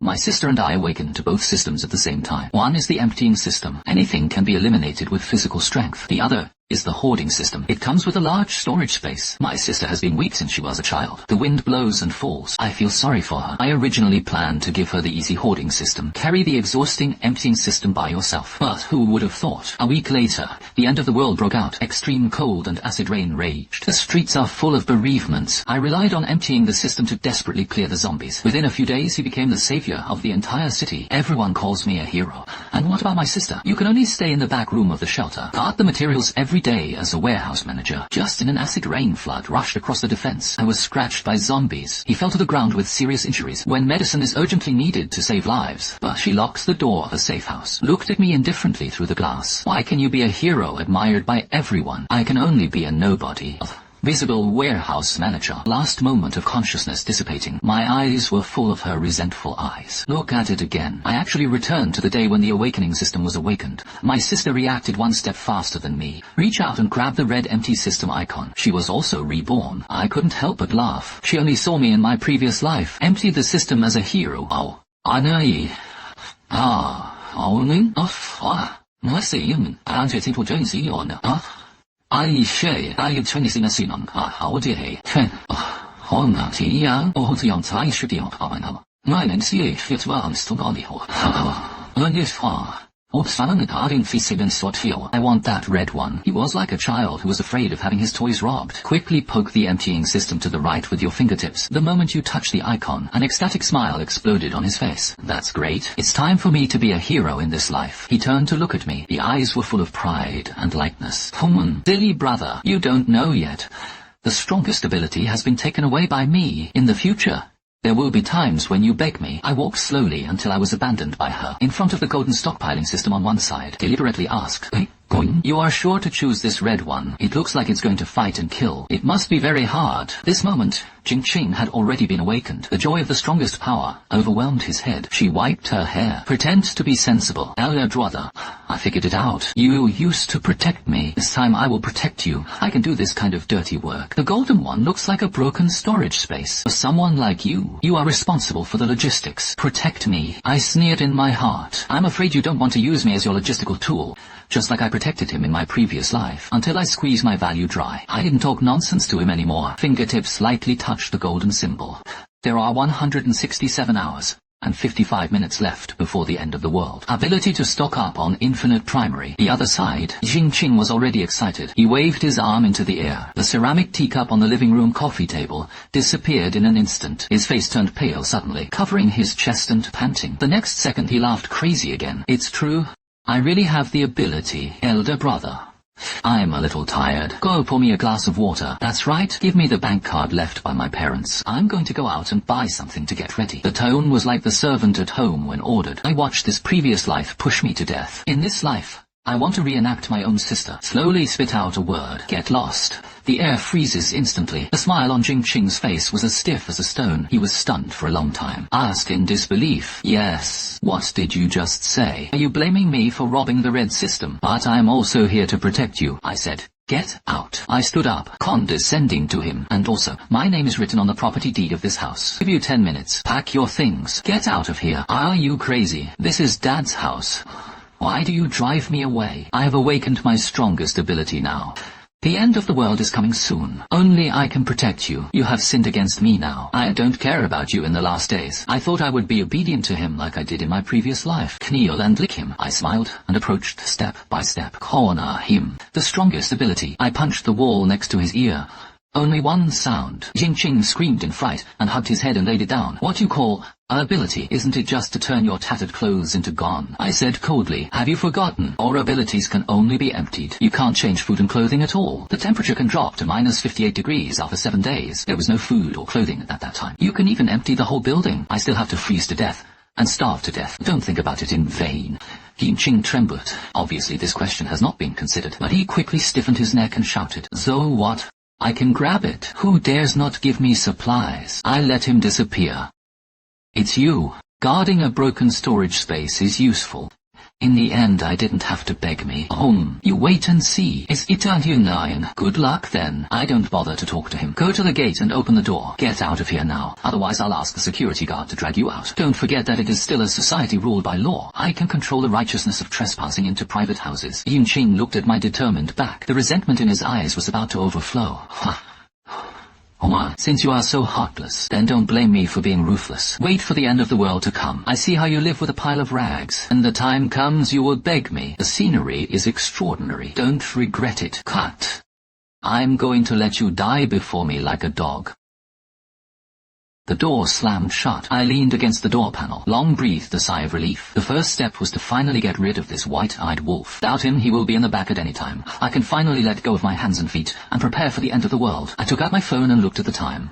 My sister and I awakened to both systems at the same time. One is the emptying system. Anything can be eliminated with physical strength. The other is the hoarding system. It comes with a large storage space. My sister has been weak since she was a child. The wind blows and falls. I feel sorry for her. I originally planned to give her the easy hoarding system. Carry the exhausting emptying system by yourself. But who would have thought? A week later, the end of the world broke out. Extreme cold and acid rain raged. The streets are full of bereavements. I relied on emptying the system to desperately clear the zombies. Within a few days, he became the savior of the entire city. Everyone calls me a hero. And what about my sister? You can only stay in the back room of the shelter. Guard the materials every day as a warehouse manager. Just in an acid rain flood rushed across the defense. I was scratched by zombies. He fell to the ground with serious injuries when medicine is urgently needed to save lives. But she locks the door of a safe house. Looked at me indifferently through the glass. Why can you be a hero admired by everyone? I can only be a nobody. Visible warehouse manager. Last moment of consciousness dissipating. My eyes were full of her resentful eyes. Look at it again. I actually returned to the day when the awakening system was awakened. My sister reacted one step faster than me. Reach out and grab the red empty system icon. She was also reborn. I couldn't help but laugh. She only saw me in my previous life. Emptied the system as a hero. Oh. I say, I Chinese in a sinang, how did he? Honga, Tia, or the young Thai should be on Havana. Mine and see if it's once to Gandhi. This far. I want that red one. He was like a child who was afraid of having his toys robbed. Quickly poke the emptying system to the right with your fingertips. The moment you touch the icon, an ecstatic smile exploded on his face. That's great. It's time for me to be a hero in this life. He turned to look at me. The eyes were full of pride and lightness. Silly brother, you don't know yet. The strongest ability has been taken away by me. In the future, there will be times when you beg me. I walked slowly until I was abandoned by her. In front of the golden stockpiling system on one side, deliberately asked, "Hey, going? You are sure to choose this red one. It looks like it's going to fight and kill. It must be very hard." This moment, Jing had already been awakened. The joy of the strongest power overwhelmed his head. She wiped her hair. Pretend to be sensible. Elder brother, I figured it out. You used to protect me. This time I will protect you. I can do this kind of dirty work. The golden one looks like a broken storage space. For someone like you, you are responsible for the logistics. Protect me. I sneered in my heart. I'm afraid you don't want to use me as your logistical tool. Just like I protected him in my previous life, until I squeezed my value dry. I didn't talk nonsense to him anymore. Fingertips lightly touched the golden symbol. There are 167 hours and 55 minutes left before the end of the world. Ability to stock up on infinite primary. The other side, Jing was already excited. He waved his arm into the air. The ceramic teacup on the living room coffee table disappeared in an instant. His face turned pale suddenly, covering his chest and panting. The next second he laughed crazy again. It's true. I really have the ability, elder brother. I'm a little tired. Go pour me a glass of water. That's right. Give me the bank card left by my parents. I'm going to go out and buy something to get ready. The tone was like the servant at home when ordered. I watched this previous life push me to death. In this life, I want to reenact my own sister. Slowly spit out a word. Get lost. The air freezes instantly. The smile on Jing's face was as stiff as a stone. He was stunned for a long time. Asked in disbelief. Yes. What did you just say? Are you blaming me for robbing the red system? But I'm also here to protect you, I said. Get out. I stood up, condescending to him. And also, my name is written on the property deed of this house. Give you 10 minutes. Pack your things. Get out of here. Are you crazy? This is Dad's house. Why do you drive me away? I have awakened my strongest ability now. The end of the world is coming soon. Only I can protect you. You have sinned against me now. I don't care about you in the last days. I thought I would be obedient to him like I did in my previous life. Kneel and lick him. I smiled and approached step by step. Corner him. The strongest ability. I punched the wall next to his ear. Only one sound. Jing screamed in fright and hugged his head and laid it down. What you call ability, isn't it just to turn your tattered clothes into gone? I said coldly. Have you forgotten? Our abilities can only be emptied. You can't change food and clothing at all. The temperature can drop to minus 58 degrees after 7 days. There was no food or clothing at that time. You can even empty the whole building. I still have to freeze to death and starve to death. Don't think about it in vain. Jing trembled. Obviously this question has not been considered, but he quickly stiffened his neck and shouted, So what? I can grab it. Who dares not give me supplies? I let him disappear. It's you. Guarding a broken storage space is useful. In the end, I didn't have to beg me. You wait and see. Is it nine? Good luck then. I don't bother to talk to him. Go to the gate and open the door. Get out of here now. Otherwise I'll ask the security guard to drag you out. Don't forget that it is still a society ruled by law. I can control the righteousness of trespassing into private houses. Yunqing looked at my determined back. The resentment in his eyes was about to overflow. Since you are so heartless, then don't blame me for being ruthless. Wait for the end of the world to come. I see how you live with a pile of rags. When the time comes, you will beg me. The scenery is extraordinary. Don't regret it. Cut. I'm going to let you die before me like a dog. The door slammed shut. I leaned against the door panel, long breathed a sigh of relief. The first step was to finally get rid of this white-eyed wolf. Without him, he will be in the back at any time. I can finally let go of my hands and feet and prepare for the end of the world. I took out my phone and looked at the time.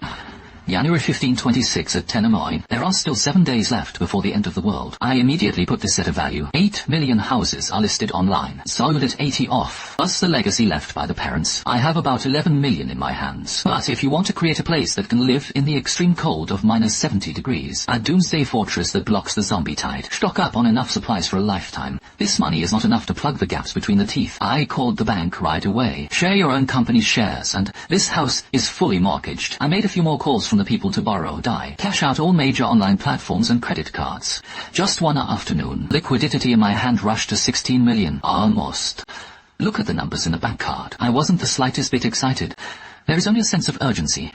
January 1526 at 10 a.m. There are still 7 days left before the end of the world. I immediately put this at a value. 8 million houses are listed online, sold at 80 off, plus the legacy left by the parents. I have about 11 million in my hands. But if you want to create a place that can live in the extreme cold of minus 70 degrees, a doomsday fortress that blocks the zombie tide, stock up on enough supplies for a lifetime. This money is not enough to plug the gaps between the teeth. I called the bank right away. Share your own company's shares, and this house is fully mortgaged. I made a few more calls from the people to borrow, cash out all major online platforms and credit cards. Just one afternoon, liquidity in my hand rushed to 16 million. Almost. Look at the numbers in the bank card. I wasn't the slightest bit excited. There is only a sense of urgency.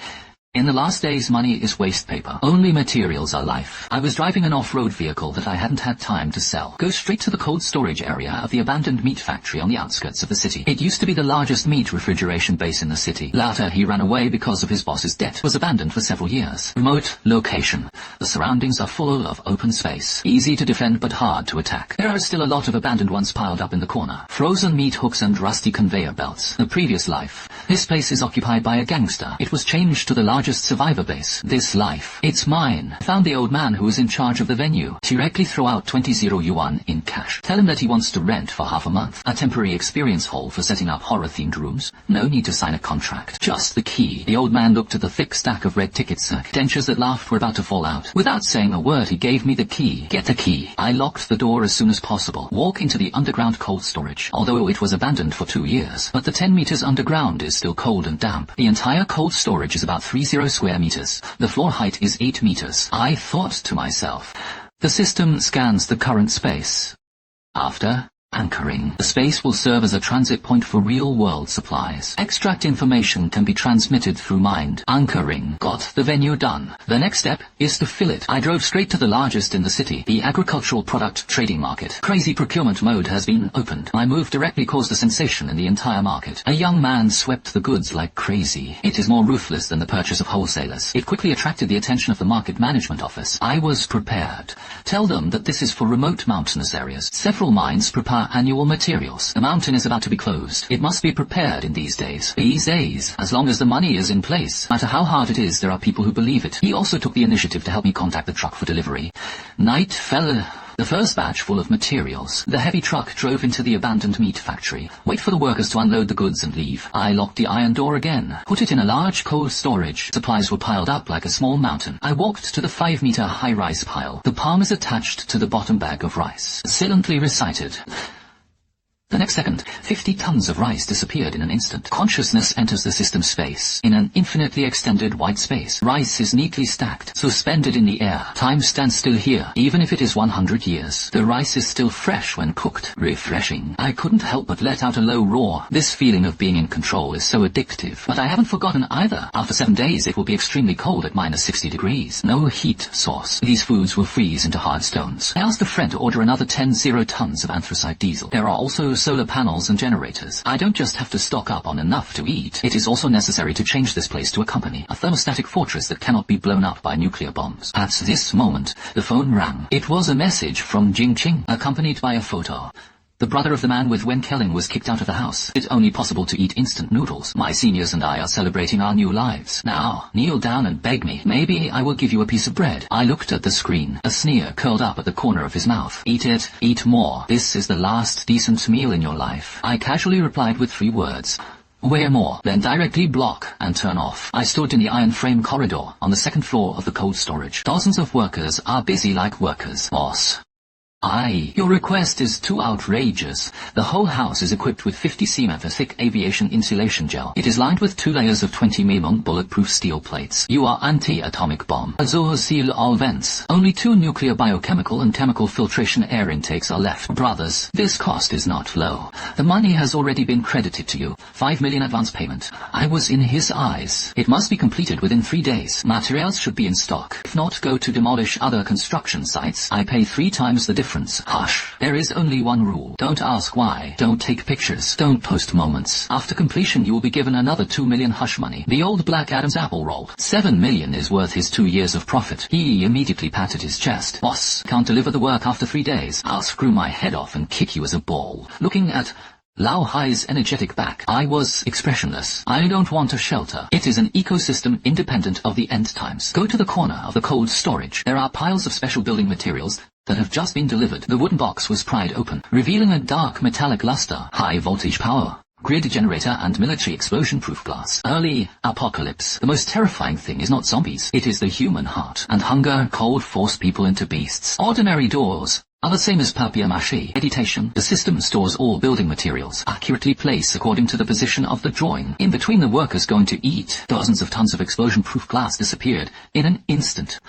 In the last days, money is waste paper. Only materials are life. I was driving an off-road vehicle that I hadn't had time to sell. Go straight to the cold storage area of the abandoned meat factory on the outskirts of the city. It used to be the largest meat refrigeration base in the city. Later, he ran away because of his boss's debt. It was abandoned for several years. Remote location. The surroundings are full of open space. Easy to defend but hard to attack. There are still a lot of abandoned ones piled up in the corner. Frozen meat hooks and rusty conveyor belts. The previous life. This place is occupied by a gangster. It was changed to the largest survivor base. This life. It's mine. Found the old man who is in charge of the venue. Directly throw out 20 yuan in cash. Tell him that he wants to rent for half a month. A temporary experience hall for setting up horror-themed rooms. No need to sign a contract. Just the key. The old man looked at the thick stack of red tickets. Dentures that laughed were about to fall out. Without saying a word, he gave me the key. Get the key. I locked the door as soon as possible. Walk into the underground cold storage. Although it was abandoned for 2 years. But the 10 meters underground is still cold and damp. The entire cold storage is about 30 square meters. The floor height is 8 meters. I thought to myself, the system scans the current space. After anchoring, the space will serve as a transit point for real-world supplies. Extract information can be transmitted through mind. Anchoring. Got the venue done. The next step is to fill it. I drove straight to the largest in the city, the agricultural product trading market. Crazy procurement mode has been opened. My move directly caused a sensation in the entire market. A young man swept the goods like crazy. It is more ruthless than the purchase of wholesalers. It quickly attracted the attention of the market management office. I was prepared. Tell them that this is for remote mountainous areas. Several mines prepare annual materials. The mountain is about to be closed. It must be prepared in these days. These days, as long as the money is in place. No matter how hard it is, there are people who believe it. He also took the initiative to help me contact the truck for delivery. Night fell. The first batch full of materials. The heavy truck drove into the abandoned meat factory. Wait for the workers to unload the goods and leave. I locked the iron door again. Put it in a large cold storage. Supplies were piled up like a small mountain. I walked to the 5-meter high rice pile. The palm is attached to the bottom bag of rice. Silently recited. The next second, 50 tons of rice disappeared in an instant. Consciousness enters the system space. In an infinitely extended white space, rice is neatly stacked, suspended in the air. Time stands still here, even if it is 100 years. The rice is still fresh when cooked. Refreshing. I couldn't help but let out a low roar. This feeling of being in control is so addictive. But I haven't forgotten either. After 7 days, it will be extremely cold at minus 60 degrees. No heat source. These foods will freeze into hard stones. I asked a friend to order another 10 tons of anthracite diesel. There are also solar panels and generators. I don't just have to stock up on enough to eat. It is also necessary to change this place to a company, a thermostatic fortress that cannot be blown up by nuclear bombs. At this moment, the phone rang. It was a message from Jingqing, accompanied by a photo. The brother of the man with Wen Kelling was kicked out of the house. It's only possible to eat instant noodles. My seniors and I are celebrating our new lives. Now, kneel down and beg me. Maybe I will give you a piece of bread. I looked at the screen. A sneer curled up at the corner of his mouth. Eat it. Eat more. This is the last decent meal in your life. I casually replied with 3 words. Wear more, then directly block and turn off. I stood in the iron frame corridor on the 2nd floor of the cold storage. Dozens of workers are busy like workers. Boss. Your request is too outrageous. The whole house is equipped with 50 cm thick aviation insulation gel. It is lined with 2 layers of 20 mm bulletproof steel plates. You are anti-atomic bomb. Azure seal all vents. Only 2 nuclear biochemical and chemical filtration air intakes are left. Brothers, this cost is not low. The money has already been credited to you. 5 million advance payment. I was in his eyes. It must be completed within 3 days. Materials should be in stock. If not, go to demolish other construction sites. I pay 3 times the difference. Hush. There is only one rule. Don't ask why. Don't take pictures. Don't post moments. After completion, you will be given another 2 million hush money. The old Black Adam's apple roll. 7 million is worth his 2 years of profit. He immediately patted his chest. Boss, can't deliver the work after 3 days. I'll screw my head off and kick you as a ball. Looking at Lao Hai's energetic back, I was expressionless. I don't want a shelter. It is an ecosystem independent of the end times. Go to the corner of the cold storage. There are piles of special building materials that have just been delivered. The wooden box was pried open, revealing a dark metallic luster, high voltage power, grid generator and military explosion-proof glass. Early apocalypse. The most terrifying thing is not zombies. It is the human heart. And hunger, cold force people into beasts. Ordinary doors are the same as papier-mâché. Meditation. The system stores all building materials, accurately placed according to the position of the drawing. In between the workers going to eat, dozens of tons of explosion-proof glass disappeared in an instant.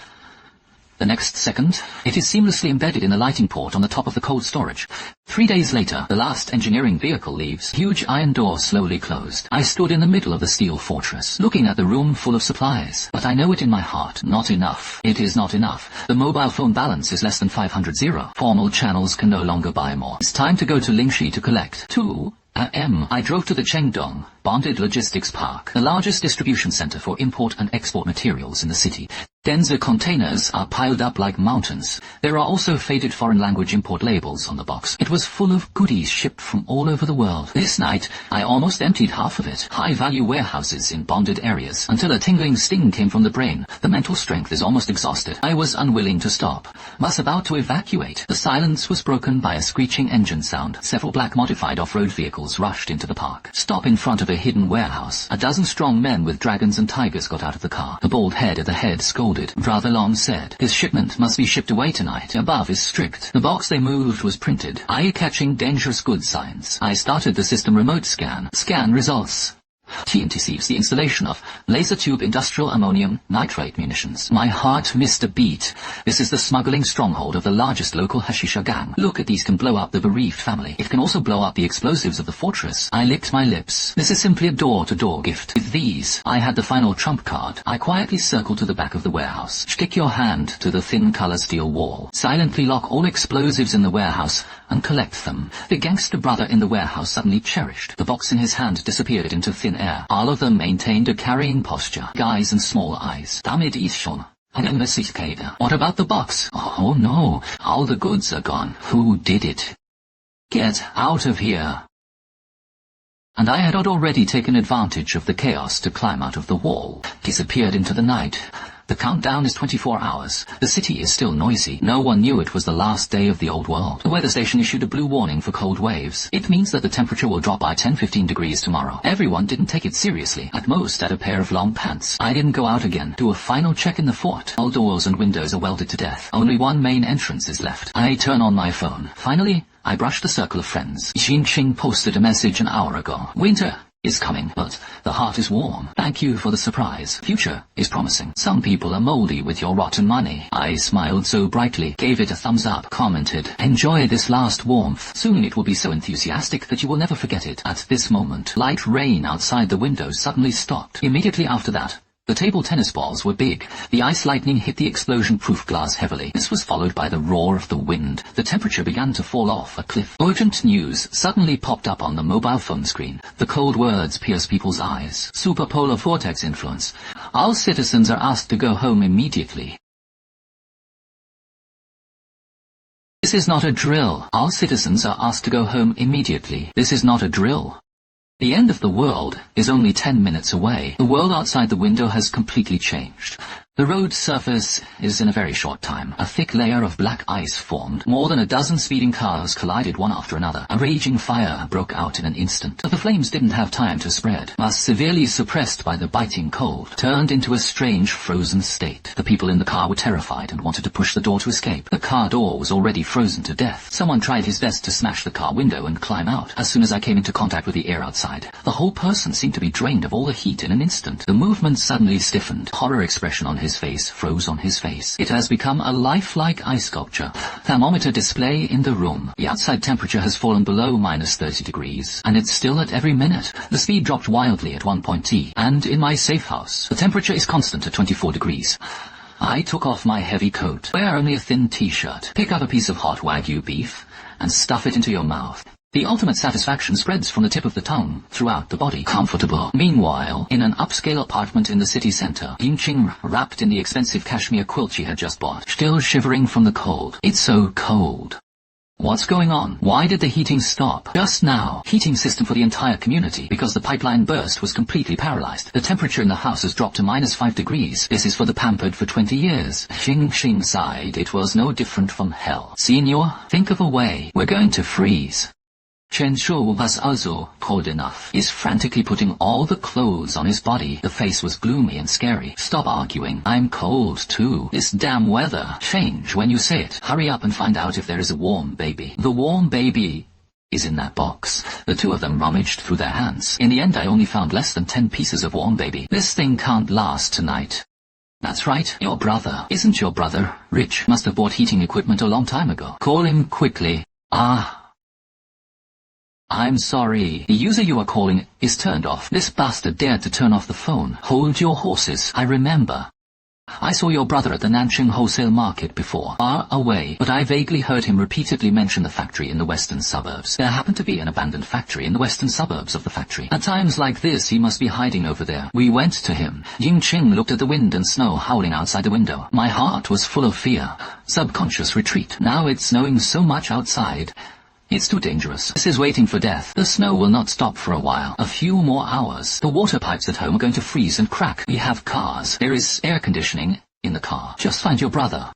The next second, it is seamlessly embedded in the lighting port on the top of the cold storage. 3 days later, the last engineering vehicle leaves. Huge iron door slowly closed. I stood in the middle of the steel fortress, looking at the room full of supplies. But I know it in my heart, not enough. It is not enough. The mobile phone balance is less than 500 zero. Formal channels can no longer buy more. It's time to go to Lingxi to collect. 2 a.m. I drove to the Chengdong Bonded Logistics Park, the largest distribution center for import and export materials in the city. Denser containers are piled up like mountains. There are also faded foreign language import labels on the box. It was full of goodies shipped from all over the world. This night, I almost emptied half of it. High-value warehouses in bonded areas, until a tingling sting came from the brain. The mental strength is almost exhausted. I was unwilling to stop. Was about to evacuate. The silence was broken by a screeching engine sound. Several black modified off-road vehicles rushed into the park. Stop in front of a hidden warehouse. A dozen strong men with dragons and tigers got out of the car. The bald head at the head scolded. Brother Long said, his shipment must be shipped away tonight. Above is strict. The box they moved was printed. Eye-catching dangerous goods signs. I started the system remote scan. Scan results. TNT sees the installation of laser tube industrial ammonium nitrate munitions. My heart missed a beat. This is the smuggling stronghold of the largest local hashisha gang. Look at these can blow up the bereaved family. It can also blow up the explosives of the fortress. I licked my lips. This is simply a door-to-door gift. With these, I had the final trump card. I quietly circled to the back of the warehouse. Stick your hand to the thin color steel wall. Silently lock all explosives in the warehouse and collect them. The gangster brother in the warehouse suddenly cherished. The box in his hand disappeared into thin air. All of them maintained a carrying posture. Guys and small eyes. Damit ist schon. What about the box? Oh no, all the goods are gone. Who did it? Get out of here. And I had already taken advantage of the chaos to climb out of the wall. Disappeared into the night. The countdown is 24 hours. The city is still noisy. No one knew it was the last day of the old world. The weather station issued a blue warning for cold waves. It means that the temperature will drop by 10-15 degrees tomorrow. Everyone didn't take it seriously. At most, add a pair of long pants. I didn't go out again. Do a final check in the fort. All doors and windows are welded to death. Only one main entrance is left. I turn on my phone. Finally, I brush the circle of friends. Xing posted a message an hour ago. Winter is coming, but the heart is warm. Thank you for the surprise. Future is promising. Some people are moldy with your rotten money. I smiled so brightly, gave it a thumbs up, commented, enjoy this last warmth. Soon it will be so enthusiastic that you will never forget it. At this moment, light rain outside the window suddenly stopped. Immediately after that, the table tennis balls were big. The ice lightning hit the explosion-proof glass heavily. This was followed by the roar of the wind. The temperature began to fall off a cliff. Urgent news suddenly popped up on the mobile phone screen. The cold words pierced people's eyes. Superpolar vortex influence. All citizens are asked to go home immediately. This is not a drill. All citizens are asked to go home immediately. This is not a drill. The end of the world is only 10 minutes away. The world outside the window has completely changed. The road surface is in a very short time. A thick layer of black ice formed. More than a dozen speeding cars collided one after another. A raging fire broke out in an instant. But the flames didn't have time to spread. Was severely suppressed by the biting cold, turned into a strange frozen state. The people in the car were terrified and wanted to push the door to escape. The car door was already frozen to death. Someone tried his best to smash the car window and climb out. As soon as I came into contact with the air outside, the whole person seemed to be drained of all the heat in an instant. The movement suddenly stiffened. Horror expression on his face froze on his face. It has become a lifelike ice sculpture. Thermometer display in the room. The outside temperature has fallen below -30 degrees, and it's still at every minute. The speed dropped wildly at 1 point T, and in my safe house, the temperature is constant at 24 degrees. I took off my heavy coat, wear only a thin t-shirt, pick up a piece of hot Wagyu beef, and stuff it into your mouth. The ultimate satisfaction spreads from the tip of the tongue throughout the body. Comfortable. Meanwhile, in an upscale apartment in the city center, Yingqing wrapped in the expensive cashmere quilt she had just bought, still shivering from the cold. It's so cold. What's going on? Why did the heating stop? Just now. Heating system for the entire community, because the pipeline burst was completely paralyzed. The temperature in the house has dropped to -5 degrees. This is for the pampered for 20 years. Xing sighed. It was no different from hell. Senior, think of a way. We're going to freeze. Chen Shu was also cold enough. He's frantically putting all the clothes on his body. The face was gloomy and scary. Stop arguing. I'm cold too. This damn weather. Change when you say it. Hurry up and find out if there is a warm baby. The warm baby is in that box. The two of them rummaged through their hands. In the end, I only found less than 10 pieces of warm baby. This thing can't last tonight. That's right, your brother. Isn't your brother rich? Must have bought heating equipment a long time ago. Call him quickly. I'm sorry. The user you are calling is turned off. This bastard dared to turn off the phone. Hold your horses. I remember. I saw your brother at the Nanjing wholesale market before, far away, but I vaguely heard him repeatedly mention the factory in the western suburbs. There happened to be an abandoned factory in the western suburbs of the factory. At times like this, he must be hiding over there. We went to him. Yingqing looked at the wind and snow howling outside the window. My heart was full of fear. Subconscious retreat. Now it's snowing so much outside. It's too dangerous. This is waiting for death. The snow will not stop for a while. A few more hours. The water pipes at home are going to freeze and crack. We have cars. There is air conditioning in the car. Just find your brother.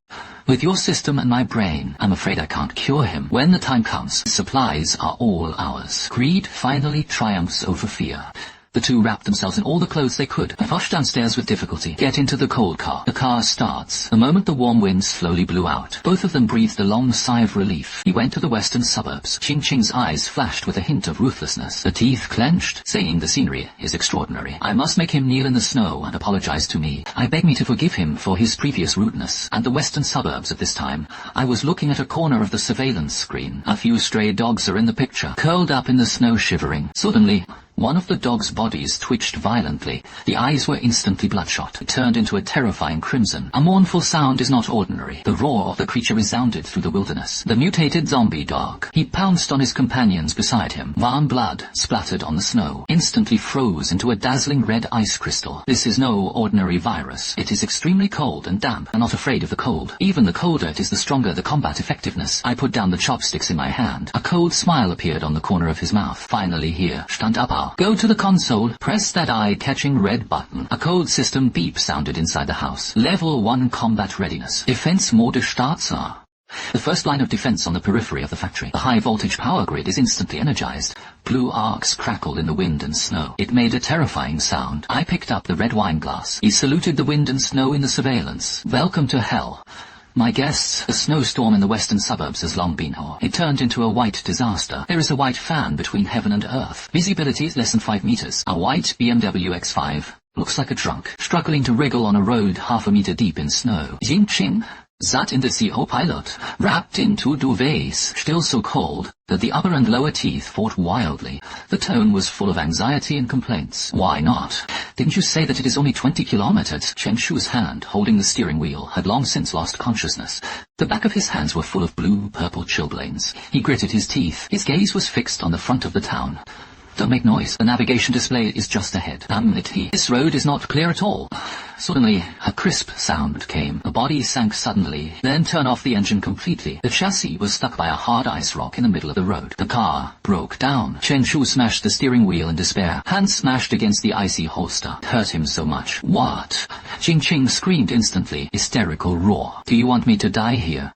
With your system and my brain, I'm afraid I can't cure him. When the time comes, supplies are all ours. Greed finally triumphs over fear. The two wrapped themselves in all the clothes they could. I rushed downstairs with difficulty. Get into the cold car. The car starts. The moment the warm wind slowly blew out, both of them breathed a long sigh of relief. He went to the western suburbs. Qingqing's eyes flashed with a hint of ruthlessness. The teeth clenched, saying the scenery is extraordinary. I must make him kneel in the snow and apologize to me. I beg me to forgive him for his previous rudeness. And the western suburbs at this time, I was looking at a corner of the surveillance screen. A few stray dogs are in the picture, curled up in the snow shivering. Suddenly, one of the dog's bodies twitched violently. The eyes were instantly bloodshot. It turned into a terrifying crimson. A mournful sound is not ordinary. The roar of the creature resounded through the wilderness. The mutated zombie dog. He pounced on his companions beside him. Warm blood splattered on the snow. Instantly froze into a dazzling red ice crystal. This is no ordinary virus. It is extremely cold and damp, and not afraid of the cold. Even the colder it is, the stronger the combat effectiveness. I put down the chopsticks in my hand. A cold smile appeared on the corner of his mouth. Finally here. Stand up. Go to the console, press that eye-catching red button. A code system beep sounded inside the house. Level 1 combat readiness. Defense mode starter. The first line of defense on the periphery of the factory. The high-voltage power grid is instantly energized. Blue arcs crackled in the wind and snow. It made a terrifying sound. I picked up the red wine glass. He saluted the wind and snow in the surveillance. Welcome to hell. My guests, a snowstorm in the western suburbs has long been here. It turned into a white disaster. There is a white fan between heaven and earth. Visibility is less than 5 meters. A white BMW X5 looks like a drunk, struggling to wriggle on a road half a meter deep in snow. Yingqing sat in the CO pilot, wrapped in 2 duvets, still so cold that the upper and lower teeth fought wildly. The tone was full of anxiety and complaints. Why not? Didn't you say that it is only 20 kilometers? Chen Shu's hand, holding the steering wheel, had long since lost consciousness. The back of his hands were full of blue-purple chilblains. He gritted his teeth. His gaze was fixed on the front of the town. Don't make noise. The navigation display is just ahead. Damn it, this road is not clear at all. Suddenly, a crisp sound came. The body sank suddenly, then turned off the engine completely. The chassis was stuck by a hard ice rock in the middle of the road. The car broke down. Chen Shu smashed the steering wheel in despair. Hands smashed against the icy holster. It hurt him so much. What? Jing Qing screamed instantly. Hysterical roar. Do you want me to die here?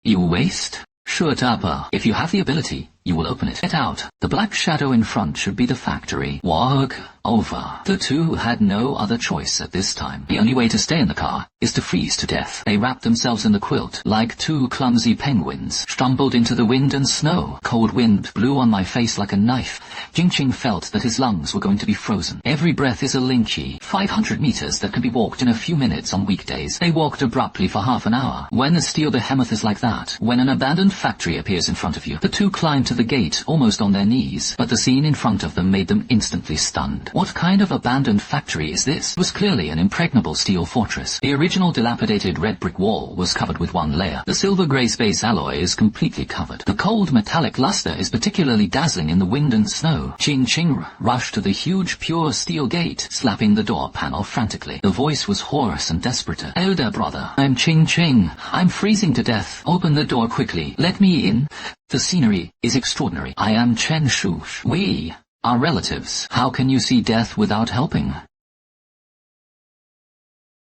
You waste? Shut up. If you have the ability, you will open it. Get out. The black shadow in front should be the factory. Walk over. The two had no other choice at this time. The only way to stay in the car is to freeze to death. They wrapped themselves in the quilt like two clumsy penguins, stumbled into the wind and snow. Cold wind blew on my face like a knife. Jingqing felt that his lungs were going to be frozen. Every breath is a linky. 500 meters that can be walked in a few minutes on weekdays. They walked abruptly for half an hour. When a steel behemoth is like that, when an abandoned factory appears in front of you, the two climbed to the gate almost on their knees, but the scene in front of them made them instantly stunned. What kind of abandoned factory is this? It was clearly an impregnable steel fortress. The original dilapidated red brick wall was covered with one layer. The silver-grey space alloy is completely covered. The cold metallic luster is particularly dazzling in the wind and snow. Jing Qing rushed to the huge pure steel gate, slapping the door panel frantically. The voice was hoarse and desperate. Elder brother, I'm Jing Qing. I'm freezing to death. Open the door quickly. Let me in. The scenery is extraordinary. I am Chen Shu. We are relatives. How can you see death without helping?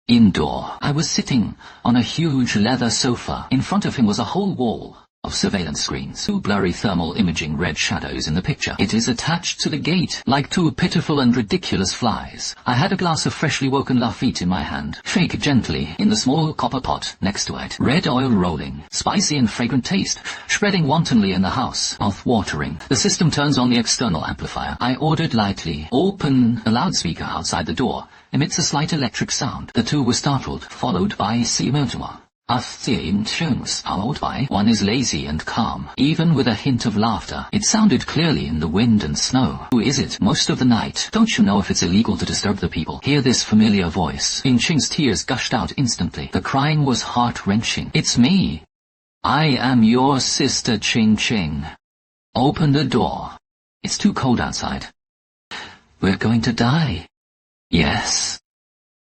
Indoor. I was sitting on a huge leather sofa. In front of him was a whole wall of surveillance screens. Two blurry thermal imaging red shadows in the picture. It is attached to the gate like two pitiful and ridiculous flies. I had a glass of freshly woken Lafitte in my hand. Shake it gently in the small copper pot next to it. Red oil rolling. Spicy and fragrant taste. Spreading wantonly in the house. Mouth-watering. The system turns on the external amplifier. I ordered lightly. Open. The loudspeaker outside the door emits a slight electric sound. The two were startled, followed by Manhwa. Followed by one is lazy and calm, even with a hint of laughter. It sounded clearly in the wind and snow. Who is it? Most of the night. Don't you know if it's illegal to disturb the people? Hear this familiar voice. Jing Qing's tears gushed out instantly. The crying was heart-wrenching. It's me. I am your sister Jing Qing. Open the door. It's too cold outside. We're going to die. Yes.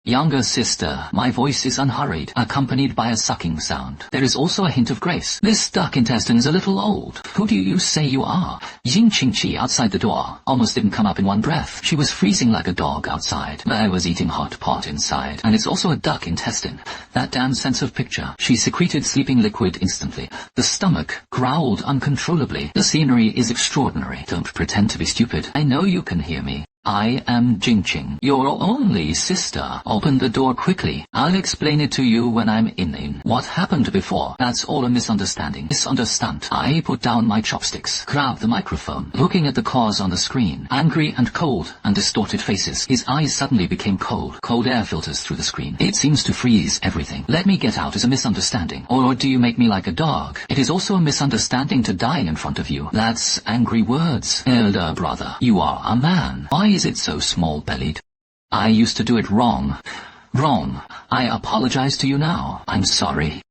Younger sister, my voice is unhurried, accompanied by a sucking sound. There is also a hint of grace. This duck intestine is a little old. Who do you say you are? Jing Qingqi outside the door almost didn't come up in one breath. She was freezing like a dog outside. I was eating hot pot inside. And it's also a duck intestine. That damn sense of picture. She secreted sleeping liquid instantly. The stomach growled uncontrollably. The scenery is extraordinary. Don't pretend to be stupid. I know you can hear me. I am Jing Qing, your only sister. Open the door quickly. I'll explain it to you when I'm in. What happened before? That's all a misunderstanding. Misunderstand. I put down my chopsticks, grabbed the microphone, looking at the cause on the screen. Angry and cold and distorted faces. His eyes suddenly became cold. Cold air filters through the screen. It seems to freeze everything. Let me get out is a misunderstanding. Or do you make me like a dog? It is also a misunderstanding to die in front of you. That's angry words. Elder brother, you are a man. Why is it so small-bellied? I used to do it wrong. Wrong. I apologize to you now. I'm sorry.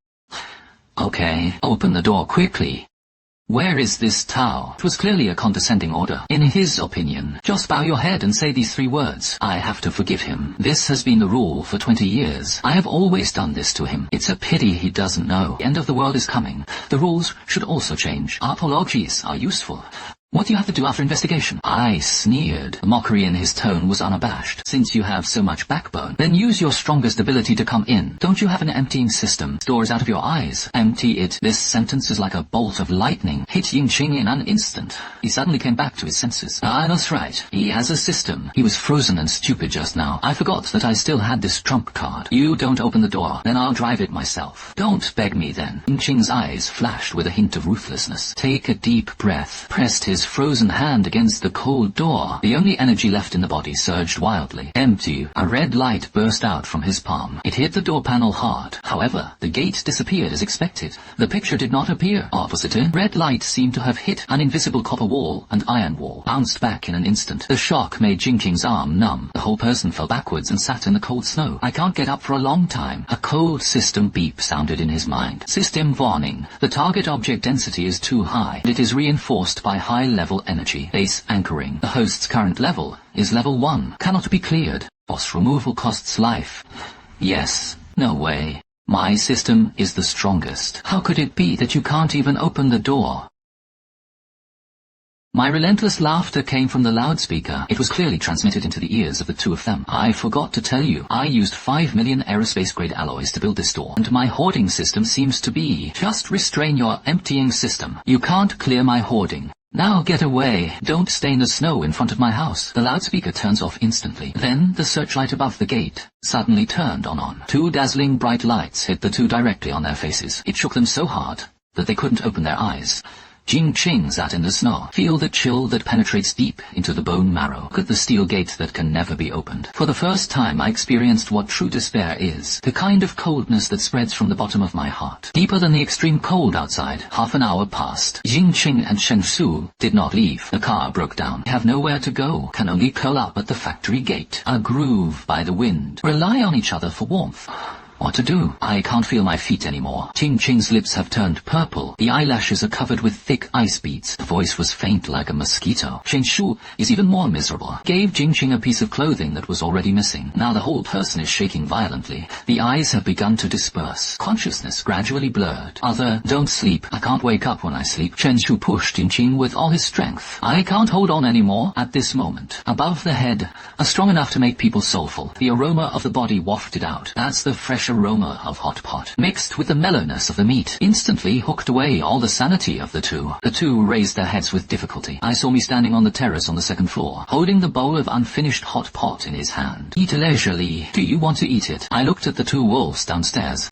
Okay, open the door quickly. Where is this Tao? It was clearly a condescending order. In his opinion, just bow your head and say these 3 words. I have to forgive him. This has been the rule for 20 years. I have always done this to him. It's a pity he doesn't know. The end of the world is coming. The rules should also change. Apologies are useful. What do you have to do after investigation? I sneered. The mockery in his tone was unabashed. Since you have so much backbone, then use your strongest ability to come in. Don't you have an emptying system? Doors out of your eyes. Empty it. This sentence is like a bolt of lightning. Hit Jing Qing in an instant. He suddenly came back to his senses. Ah, that's right. He has a system. He was frozen and stupid just now. I forgot that I still had this trump card. You don't open the door, then I'll drive it myself. Don't beg me then. Jing Qing's eyes flashed with a hint of ruthlessness. Take a deep breath. Pressed his frozen hand against the cold door. The only energy left in the body surged wildly. Empty. A red light burst out from his palm. It hit the door panel hard. However, the gate disappeared as expected. The picture did not appear. Opposite it, red light seemed to have hit an invisible copper wall and iron wall, bounced back in an instant. The shock made Jing Qing's arm numb. The whole person fell backwards and sat in the cold snow. I can't get up for a long time. A cold system beep sounded in his mind. System warning. The target object density is too high. It is reinforced by high high-level energy. Base anchoring. The host's current level is level 1. Cannot be cleared. Boss removal costs life. Yes. No way. My system is the strongest. How could it be that you can't even open the door? My relentless laughter came from the loudspeaker. It was clearly transmitted into the ears of the two of them. I forgot to tell you, I used 5 million aerospace-grade alloys to build this door, and my hoarding system seems to be. Just restrain your emptying system. You can't clear my hoarding. Now get away. Don't stain the snow in front of my house. The loudspeaker turns off instantly. Then the searchlight above the gate suddenly turned on. 2 dazzling bright lights hit the two directly on their faces. It shook them so hard that they couldn't open their eyes. Jing-Ching sat in the snow. Feel the chill that penetrates deep into the bone marrow. Look at the steel gate that can never be opened. For the first time I experienced what true despair is. The kind of coldness that spreads from the bottom of my heart. Deeper than the extreme cold outside. Half an hour passed. Jing-Ching and Shen Su did not leave. The car broke down. Have nowhere to go. Can only curl up at the factory gate. A groove by the wind. Rely on each other for warmth. What to do? I can't feel my feet anymore. Jing-Ching's lips have turned purple. The eyelashes are covered with thick ice beads. The voice was faint like a mosquito. Shen Su is even more miserable. Gave Jing-Ching a piece of clothing that was already missing. Now the whole person is shaking violently. The eyes have begun to disperse. Consciousness gradually blurred. Don't sleep. I can't wake up when I sleep. Shen Su pushed Jing-Ching with all his strength. I can't hold on anymore at this moment. Above the head, strong enough to make people soulful. The aroma of the body wafted out. That's the fresh aroma of hot pot, mixed with the mellowness of the meat, instantly hooked away all the sanity of the two. The two raised their heads with difficulty. I saw me standing on the terrace on the second floor, holding the bowl of unfinished hot pot in his hand. Eat leisurely. Do you want to eat it? I looked at the two wolves downstairs.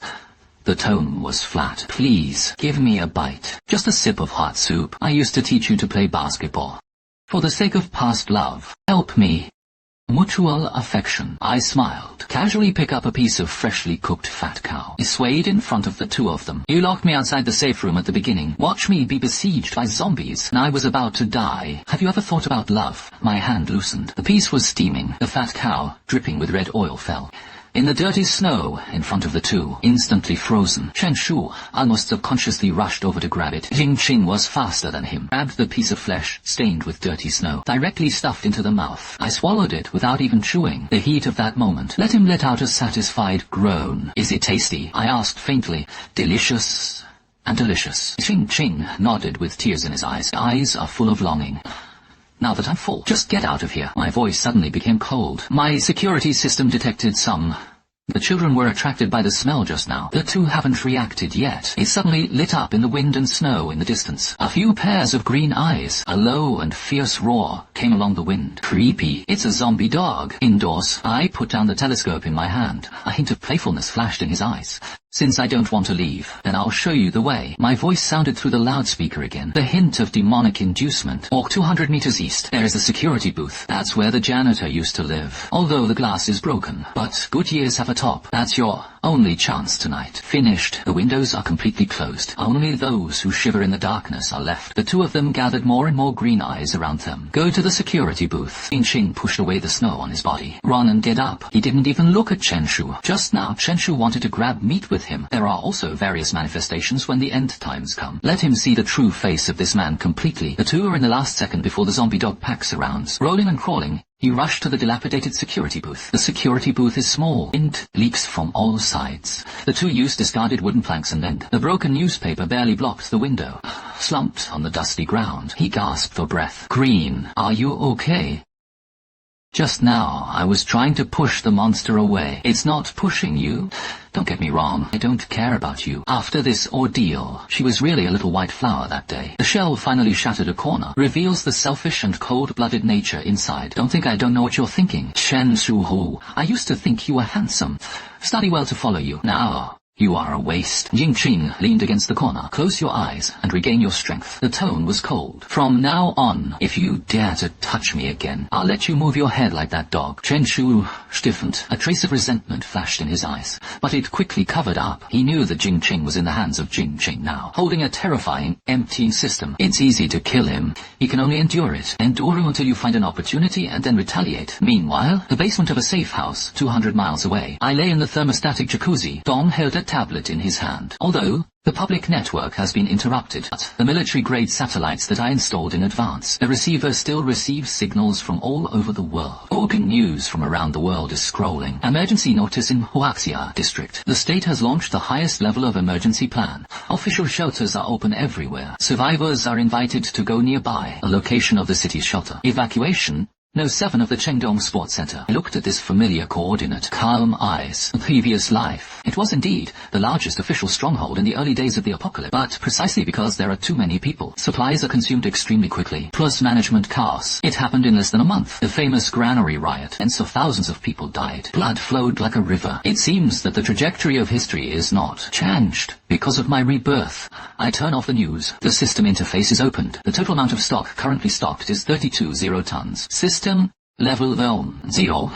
The tone was flat. Please, give me a bite. Just a sip of hot soup. I used to teach you to play basketball. For the sake of past love, help me. Mutual affection. I smiled. Casually pick up a piece of freshly cooked fat cow. I swayed in front of the two of them. You locked me outside the safe room at the beginning. Watch me be besieged by zombies, and I was about to die. Have you ever thought about love? My hand loosened. The piece was steaming. The fat cow, dripping with red oil, fell in the dirty snow in front of the two, instantly frozen. Shen Su almost subconsciously rushed over to grab it. Jing-Ching was faster than him. Grabbed the piece of flesh, stained with dirty snow, directly stuffed into the mouth. I swallowed it without even chewing. The heat of that moment let him let out a satisfied groan. Is it tasty? I asked faintly. Delicious and delicious. Jing-Ching nodded with tears in his eyes. Eyes are full of longing. Now that I'm full, just get out of here. My voice suddenly became cold. My security system detected some. The children were attracted by the smell just now. The two haven't reacted yet. It suddenly lit up in the wind and snow in the distance. A few pairs of green eyes. A low and fierce roar came along the wind. Creepy. It's a zombie dog. Indoors, I put down the telescope in my hand. A hint of playfulness flashed in his eyes. Since I don't want to leave, then I'll show you the way. My voice sounded through the loudspeaker again. The hint of demonic inducement. Walk 200 meters east. There is a security booth. That's where the janitor used to live. Although the glass is broken. But good years have a top. That's your only chance tonight. Finished. The windows are completely closed. Only those who shiver in the darkness are left. The two of them gathered more and more green eyes around them. Go to the security booth. Jing-Ching pushed away the snow on his body. Run and get up. He didn't even look at Shen Su. Just now, Shen Su wanted to grab meat with him. There are also various manifestations when the end times come. Let him see the true face of this man completely. The two are in the last second before the zombie dog pack surrounds. Rolling and crawling, he rushed to the dilapidated security booth. The security booth is small. Wind leaks from all sides. The two used discarded wooden planks and lint. The broken newspaper barely blocked the window. Slumped on the dusty ground, he gasped for breath. Green, are you okay? Just now, I was trying to push the monster away. It's not pushing you. Don't get me wrong, I don't care about you. After this ordeal, she was really a little white flower that day. The shell finally shattered a corner, reveals the selfish and cold-blooded nature inside. Don't think I don't know what you're thinking. Shen Su-Hu, I used to think you were handsome. Study well to follow you. Now, you are a waste. Jing-Ching leaned against the corner. Close your eyes and regain your strength. The tone was cold. From now on, if you dare to touch me again, I'll let you move your head like that dog. Shen Su stiffened. A trace of resentment flashed in his eyes, but it quickly covered up. He knew that Jing-Ching was in the hands of Jing-Ching now, holding a terrifying, emptying system. It's easy to kill him. He can only endure it. Endure until you find an opportunity and then retaliate. Meanwhile, the basement of a safe house, 200 miles away. I lay in the thermostatic jacuzzi. Dom held a tablet in his hand. Although The public network has been interrupted, but the military-grade satellites that I installed in advance, the receiver still receives signals from all over the world. Organ news from around the world is scrolling. Emergency notice in Huaxia district. The state has launched the highest level of emergency plan. Official shelters are open everywhere. Survivors are invited to go nearby, a location of the city's shelter. Evacuation. No 7 of the Chengdong Sports Center. I looked at this familiar coordinate. Calm eyes. A previous life. It was indeed the largest official stronghold in the early days of the apocalypse. But precisely because there are too many people, supplies are consumed extremely quickly. Plus management chaos. It happened in less than a month. The famous granary riot. Tens of thousands of people died. Blood flowed like a river. It seems that the trajectory of history is not changed because of my rebirth. I turn off the news. The system interface is opened. The total amount of stock currently stocked is 32 tons. System level 0.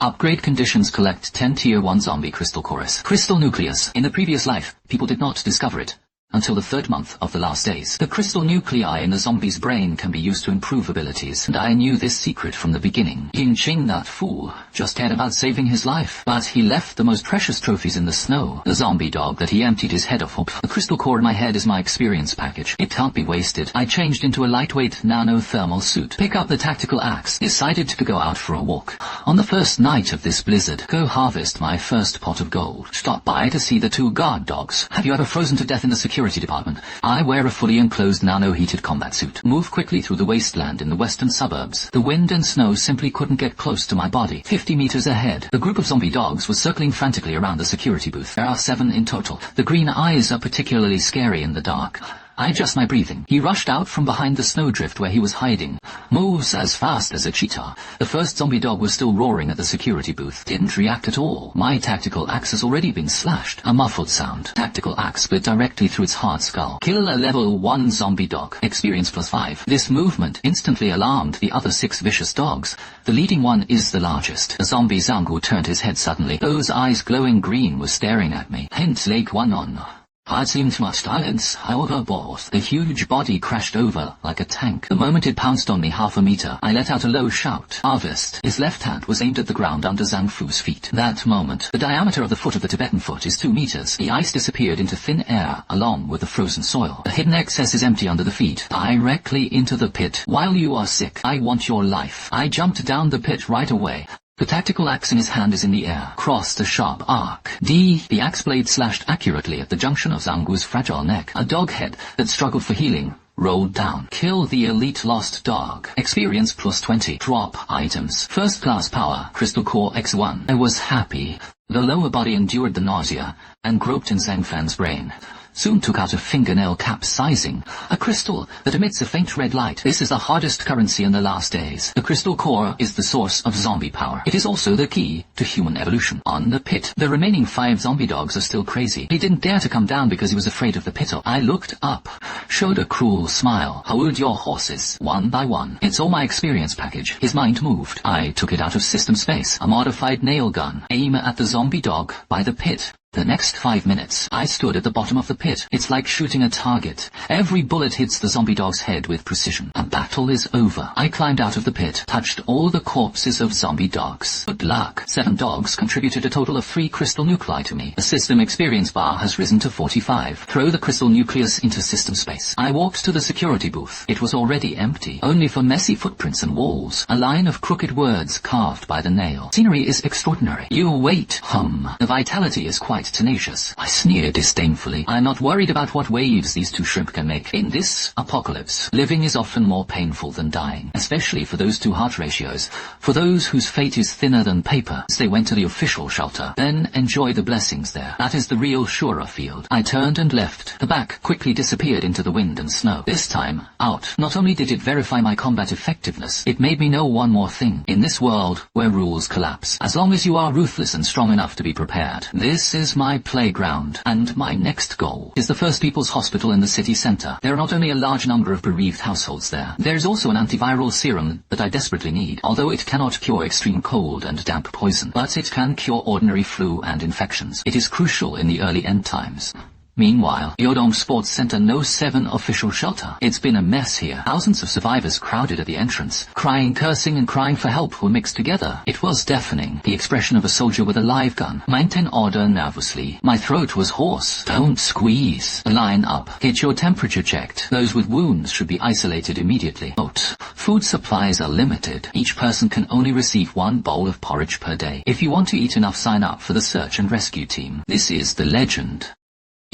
Upgrade conditions. Collect 10 tier 1 zombie crystal chorus. Crystal nucleus. In the previous life, people did not discover it until the 3rd month of the last days. The crystal nuclei in the zombie's brain can be used to improve abilities, and I knew this secret from the beginning. Yin Qing, that fool, just cared about saving his life, but he left the most precious trophies in the snow. The zombie dog that he emptied his head off of. The crystal core in my head is my experience package. It can't be wasted. I changed into a lightweight nano-thermal suit. Pick up the tactical axe. Decided to go out for a walk. On the first night of this blizzard, go harvest my first pot of gold. Stop by to see the 2 guard dogs. Have you ever frozen to death in the security department? I wear a fully enclosed nano-heated combat suit. Move quickly through the wasteland in the western suburbs. The wind and snow simply couldn't get close to my body. 50 meters ahead, the group of zombie dogs was circling frantically around the security booth. There are 7 in total. The green eyes are particularly scary in the dark. I adjust my breathing. He rushed out from behind the snowdrift where he was hiding. Moves as fast as a cheetah. The first zombie dog was still roaring at the security booth. Didn't react at all. My tactical axe has already been slashed. A muffled sound. Tactical axe split directly through its hard skull. Kill a level 1 zombie dog. Experience +5. This movement instantly alarmed the other 6 vicious dogs. The leading one is the largest. The zombie Zangu turned his head suddenly. Those eyes glowing green were staring at me. Hint Lake 1 on. I seemed much silence. I overboard. The huge body crashed over like a tank. The moment it pounced on me half a meter, I let out a low shout. Harvest. His left hand was aimed at the ground under Zhang Fu's feet. That moment, the diameter of the foot of the Tibetan foot is 2 meters. The ice disappeared into thin air along with the frozen soil. The hidden excess is empty under the feet. Directly into the pit. While you are sick, I want your life. I jumped down the pit right away. The tactical axe in his hand is in the air. Crossed a sharp arc. The axe blade slashed accurately at the junction of Zangu's fragile neck. A dog head that struggled for healing rolled down. Kill the elite lost dog. Experience +20. Drop items. First class power. Crystal core X1. I was happy. The lower body endured the nausea and groped in Zhangfan's brain. Soon took out a fingernail capsizing, a crystal that emits a faint red light. This is the hardest currency in the last days. The crystal core is the source of zombie power. It is also the key to human evolution. On the pit, the remaining 5 zombie dogs are still crazy. He didn't dare to come down because he was afraid of the pit. I looked up, showed a cruel smile. Hold your horses, one by one. It's all my experience package. His mind moved. I took it out of system space. A modified nail gun. Aim at the zombie dog by the pit. The next 5 minutes, I stood at the bottom of the pit. It's like shooting a target. Every bullet hits the zombie dog's head with precision. A battle is over. I climbed out of the pit, touched all the corpses of zombie dogs. Good luck. 7 dogs contributed a total of 3 crystal nuclei to me. The system experience bar has risen to 45. Throw the crystal nucleus into system space. I walked to the security booth. It was already empty, only for messy footprints and walls. A line of crooked words carved by the nail. Scenery is extraordinary. You wait. Hum. The vitality is quite tenacious. I sneer disdainfully. I'm not worried about what waves these 2 shrimp can make. In this apocalypse, living is often more painful than dying, especially for those 2 heart ratios. For those whose fate is thinner than paper, they went to the official shelter. Then enjoy the blessings there. That is the real surer field. I turned and left. The back quickly disappeared into the wind and snow. This time, out. Not only did it verify my combat effectiveness, it made me know one more thing. In this world, where rules collapse, as long as you are ruthless and strong enough to be prepared. This is my playground, and my next goal is the First People's Hospital in the city center. There are not only a large number of bereaved households there, there is also an antiviral serum that I desperately need, although it cannot cure extreme cold and damp poison, but it can cure ordinary flu and infections. It is crucial in the early end times. Meanwhile, Yodong Sports Center No. 7 official shelter. It's been a mess here. Thousands of survivors crowded at the entrance. Crying, cursing and crying for help were mixed together. It was deafening. The expression of a soldier with a live gun. Maintain order nervously. My throat was hoarse. Don't squeeze. Line up. Get your temperature checked. Those with wounds should be isolated immediately. Note: food supplies are limited. Each person can only receive 1 bowl of porridge per day. If you want to eat enough, sign up for the search and rescue team. This is the legend.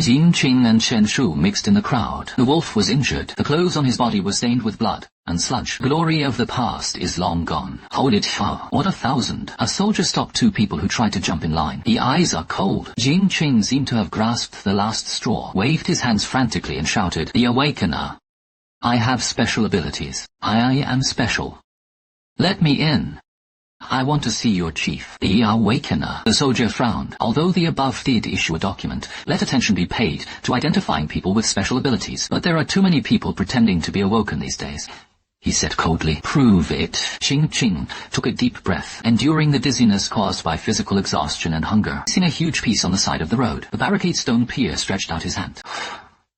Jingqing and Chen Shu mixed in the crowd. The wolf was injured. The clothes on his body were stained with blood and sludge. Glory of the past is long gone. Hold it. What 1,000. A soldier stopped 2 people who tried to jump in line. The eyes are cold. Jingqing seemed to have grasped the last straw, waved his hands frantically and shouted, "The Awakener! I have special abilities. I am special. Let me in. I want to see your chief." The Awakener. The soldier frowned. Although the above did issue a document, let attention be paid to identifying people with special abilities. But there are too many people pretending to be awoken these days, he said coldly. Prove it. Jingqing took a deep breath, enduring the dizziness caused by physical exhaustion and hunger. Seeing a huge piece on the side of the road, the barricade stone peer stretched out his hand.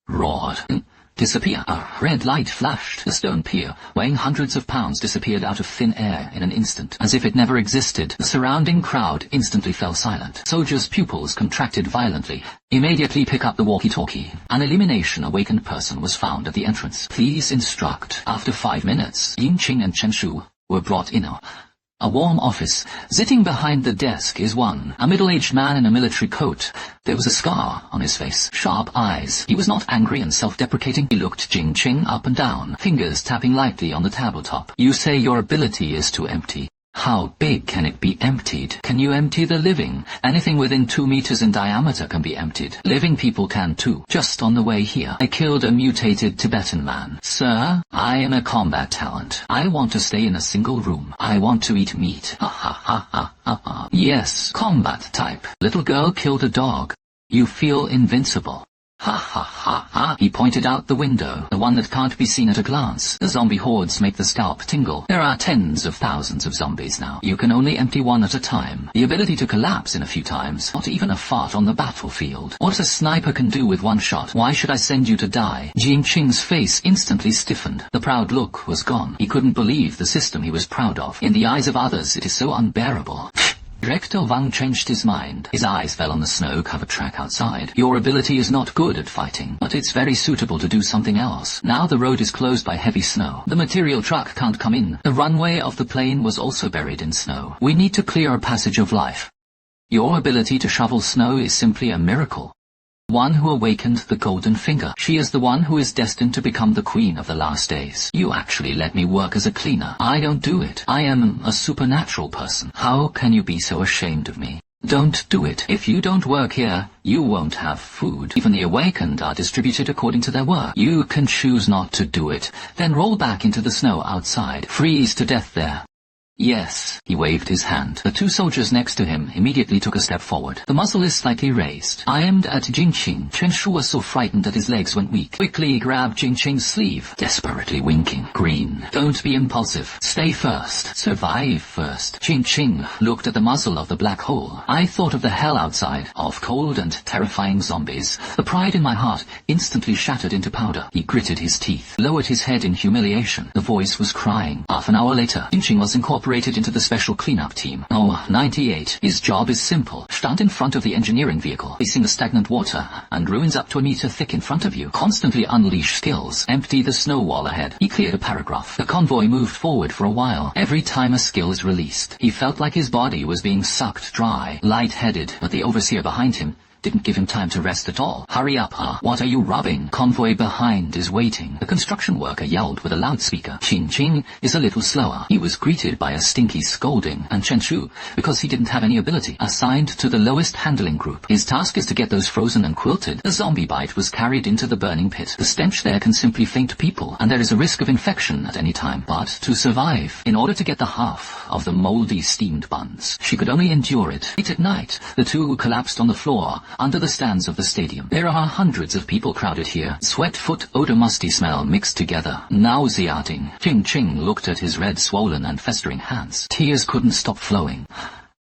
Roared. Disappear. A red light flashed. The stone pier, weighing hundreds of pounds, disappeared out of thin air in an instant, as if it never existed. The surrounding crowd instantly fell silent. Soldiers' pupils contracted violently. Immediately pick up the walkie-talkie. An elimination awakened person was found at the entrance. Please instruct. After 5 minutes, Yingqing and Chen Shu were brought in. A warm office. Sitting behind the desk is one, a middle-aged man in a military coat. There was a scar on his face, sharp eyes. He was not angry and self-deprecating. He looked Jingqing up and down, fingers tapping lightly on the tabletop. You say your ability is to empty. How big can it be emptied? Can you empty the living? Anything within 2 meters in diameter can be emptied. Living people can too. Just on the way here, I killed a mutated Tibetan man. Sir, I am a combat talent. I want to stay in a single room. I want to eat meat. Ha ha ha ha ha ha. Yes, combat type. Little girl killed a dog. You feel invincible. Ha ha ha ha. He pointed out the window, the one that can't be seen at a glance. The zombie hordes make the scalp tingle. There are tens of thousands of zombies now. You can only empty one at a time. The ability to collapse in a few times. Not even a fart on the battlefield. What a sniper can do with 1 shot. Why should I send you to die? Jingqing's face instantly stiffened. The proud look was gone. He couldn't believe the system he was proud of. In the eyes of others, it is so unbearable. Director Wang changed his mind. His eyes fell on the snow-covered track outside. Your ability is not good at fighting, but it's very suitable to do something else. Now the road is closed by heavy snow. The material truck can't come in. The runway of the plane was also buried in snow. We need to clear a passage of life. Your ability to shovel snow is simply a miracle. One who awakened the golden finger. She is the one who is destined to become the queen of the last days. You actually let me work as a cleaner. I don't do it. I am a supernatural person. How can you be so ashamed of me? Don't do it. If you don't work here, you won't have food. Even the awakened are distributed according to their work. You can choose not to do it. Then roll back into the snow outside. Freeze to death there. Yes, he waved his hand. The 2 soldiers next to him immediately took a step forward. The muzzle is slightly raised. I aimed at Jingqing. Chen Shu was so frightened that his legs went weak. Quickly grabbed Jingqing's sleeve, desperately winking. Green. Don't be impulsive. Stay first. Survive first. Jingqing looked at the muzzle of the black hole. I thought of the hell outside, of cold and terrifying zombies. The pride in my heart instantly shattered into powder. He gritted his teeth, lowered his head in humiliation. The voice was crying. Half an hour later, Jingqing was incorporated into the special cleanup team. 98. His job is simple. Stand in front of the engineering vehicle, facing the stagnant water and ruins up to 1 meter thick in front of you. Constantly unleash skills. Empty the snow wall ahead. He cleared a paragraph. The convoy moved forward for a while. Every time a skill is released, he felt like his body was being sucked dry, lightheaded, but the overseer behind him didn't give him time to rest at all. Hurry up, huh? What are you rubbing? Convoy behind is waiting. The construction worker yelled with a loudspeaker. Jingqing is a little slower. He was greeted by a stinky scolding, and Chen Shu, because he didn't have any ability, assigned to the lowest handling group. His task is to get those frozen and quilted. The zombie bite was carried into the burning pit. The stench there can simply faint people, and there is a risk of infection at any time. But to survive, in order to get the half of the moldy steamed buns, she could only endure it. Late at night, the 2 collapsed on the floor under the stands of the stadium. There are hundreds of people crowded here. Sweat, foot, odor, musty smell mixed together. Nauseating. Jingqing looked at his red, swollen and festering hands. Tears couldn't stop flowing.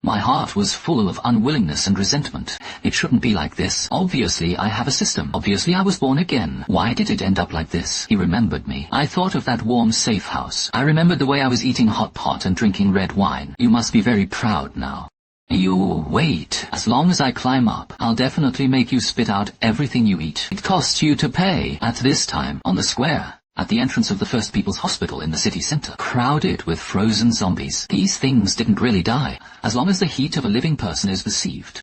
My heart was full of unwillingness and resentment. It shouldn't be like this. Obviously, I have a system. Obviously, I was born again. Why did it end up like this? He remembered me. I thought of that warm, safe house. I remembered the way I was eating hot pot and drinking red wine. You must be very proud now. You wait. As long as I climb up, I'll definitely make you spit out everything you eat. It costs you to pay. At this time, on the square, at the entrance of the First People's Hospital in the city center, crowded with frozen zombies. These things didn't really die, as long as the heat of a living person is received.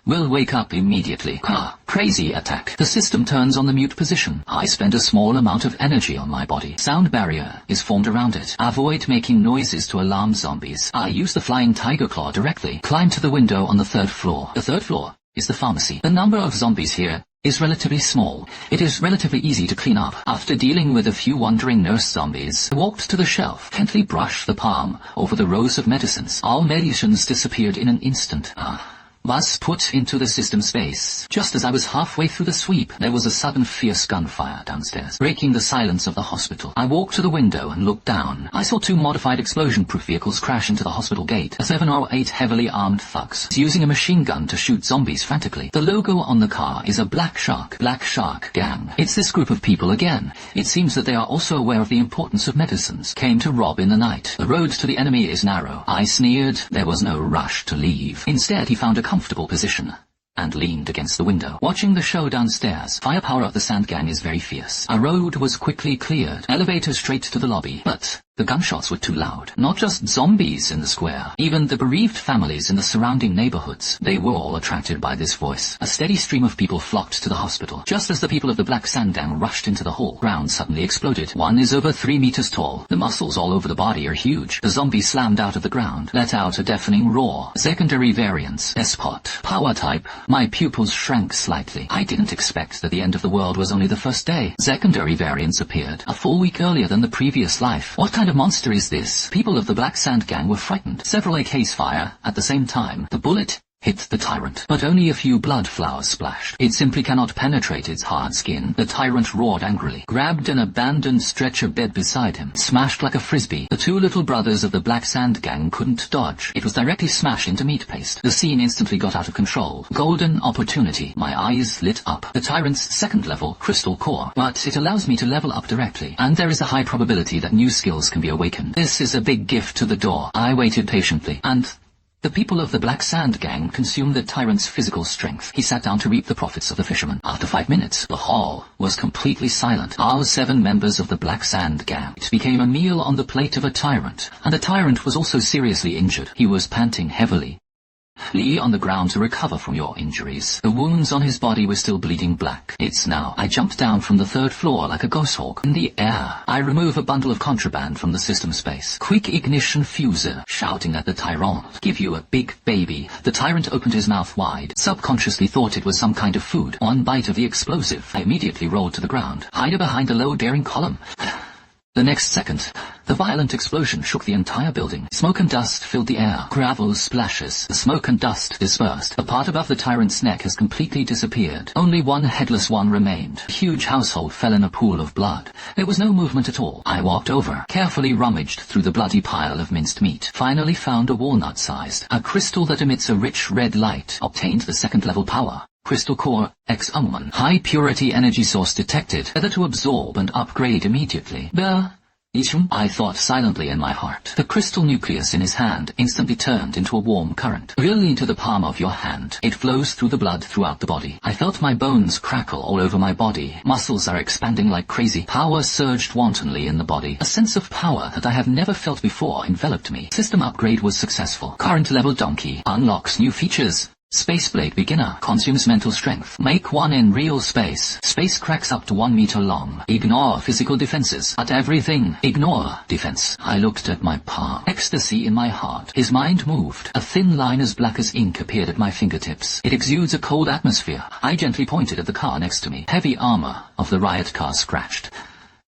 Will wake up immediately. Crazy attack. The system turns on the mute position. I spend a small amount of energy on my body. Sound barrier is formed around it. Avoid making noises to alarm zombies. I use the flying tiger claw directly. Climb to the window on the 3rd floor. The 3rd floor is the pharmacy. The number of zombies here is relatively small. It is relatively easy to clean up. After dealing with a few wandering nurse zombies, I walked to the shelf, gently brushed the palm over the rows of medicines. All medicines disappeared in an instant. Was put into the system space. Just as I was halfway through the sweep, there was a sudden fierce gunfire downstairs, breaking the silence of the hospital. I walked to the window and looked down. I saw 2 modified explosion-proof vehicles crash into the hospital gate. 7 or 8 heavily armed thugs using a machine gun to shoot zombies frantically. The logo on the car is a Black Shark gang. It's this group of people again. It seems that they are also aware of the importance of medicines. Came to rob in the night. The road to the enemy is narrow. I sneered. There was no rush to leave. Instead, he found a comfortable position and leaned against the window, watching the show downstairs. Firepower of the Sand Gang is very fierce. A road was quickly cleared. Elevator straight to the lobby. But the gunshots were too loud. Not just zombies in the square. Even the bereaved families in the surrounding neighborhoods. They were all attracted by this voice. A steady stream of people flocked to the hospital. Just as the people of the Black Sand Gang rushed into the hall, ground suddenly exploded. One is over 3 meters tall. The muscles all over the body are huge. The zombie slammed out of the ground, let out a deafening roar. Secondary variants. Despot. Power type. My pupils shrank slightly. I didn't expect that the end of the world was only the first day. Secondary variants appeared a full week earlier than the previous life. What kind of monster is this? People of the Black Sand Gang were frightened. Several AKs fire at the same time. The bullet hit the tyrant, but only a few blood flowers splashed. It simply cannot penetrate its hard skin. The tyrant roared angrily, grabbed an abandoned stretcher bed beside him, smashed like a frisbee. The 2 little brothers of the Black Sand Gang couldn't dodge. It was directly smashed into meat paste. The scene instantly got out of control. Golden opportunity. My eyes lit up. The tyrant's 2nd level crystal core, but it allows me to level up directly, and there is a high probability that new skills can be awakened. This is a big gift to the door. I waited patiently, and the people of the Black Sand Gang consumed the tyrant's physical strength. He sat down to reap the profits of the fisherman. After 5 minutes, the hall was completely silent. Our 7 members of the Black Sand Gang. It became a meal on the plate of a tyrant, and the tyrant was also seriously injured. He was panting heavily. Lee on the ground to recover from your injuries. The wounds on his body were still bleeding black. It's now. I jumped down from the 3rd floor like a ghost hawk. In the air, I remove a bundle of contraband from the system space. Quick ignition fuser, shouting at the tyrant. Give you a big baby. The tyrant opened his mouth wide, subconsciously thought it was some kind of food. 1 bite of the explosive. I immediately rolled to the ground. Hide behind a low-bearing column. The next second, the violent explosion shook the entire building. Smoke and dust filled the air. Gravel splashes. The smoke and dust dispersed. The part above the tyrant's neck has completely disappeared. Only one headless one remained. A huge household fell in a pool of blood. There was no movement at all. I walked over, carefully rummaged through the bloody pile of minced meat. Finally found a walnut-sized, a crystal that emits a rich red light. Obtained the 2nd level power. Crystal Core X Unman. High purity energy source detected. Whether to absorb and upgrade immediately. I thought silently in my heart. The crystal nucleus in his hand instantly turned into a warm current. Drill into the palm of your hand. It flows through the blood throughout the body. I felt my bones crackle all over my body. Muscles are expanding like crazy. Power surged wantonly in the body. A sense of power that I have never felt before enveloped me. System upgrade was successful. Current level donkey unlocks new features. Spaceblade beginner consumes mental strength. Make 1 in real space. Space cracks up to 1 meter long. Ignore physical defenses. At everything. Ignore defense. I looked at my palm. Ecstasy in my heart. His mind moved. A thin line as black as ink appeared at my fingertips. It exudes a cold atmosphere. I gently pointed at the car next to me. Heavy armor of the riot car scratched.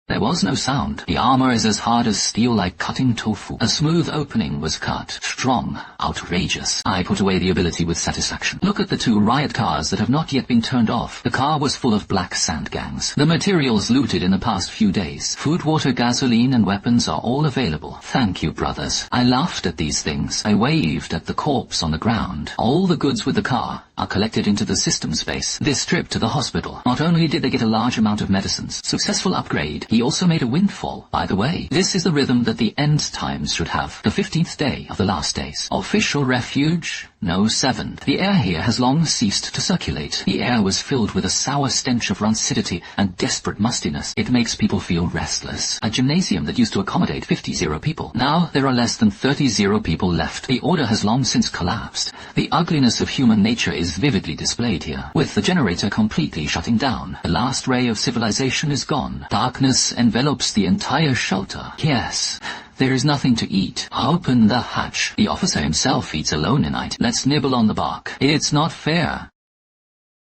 There was no sound. The armor is as hard as steel, like cutting tofu. A smooth opening was cut. Strong. Outrageous. I put away the ability with satisfaction. Look at the 2 riot cars that have not yet been turned off. The car was full of black sand gangs. The materials looted in the past few days. Food, water, gasoline, and weapons are all available. Thank you, brothers. I laughed at these things. I waved at the corpse on the ground. All the goods with the car are collected into the system space. This trip to the hospital. Not only did they get a large amount of medicines, successful upgrade, he also made a windfall. By the way, this is the rhythm that the end times should have. The 15th day of the last days. Official refuge? No, 7th. The air here has long ceased to circulate. The air was filled with a sour stench of rancidity and desperate mustiness. It makes people feel restless. A gymnasium that used to accommodate 50 people. Now there are less than 30 people left. The order has long since collapsed. The ugliness of human nature is vividly displayed here, with the generator completely shutting down. The last ray of civilization is gone. Darkness envelops the entire shelter. Yes, there is nothing to eat. Open the hatch. The officer himself eats alone tonight. Let's nibble on the bark. It's not fair.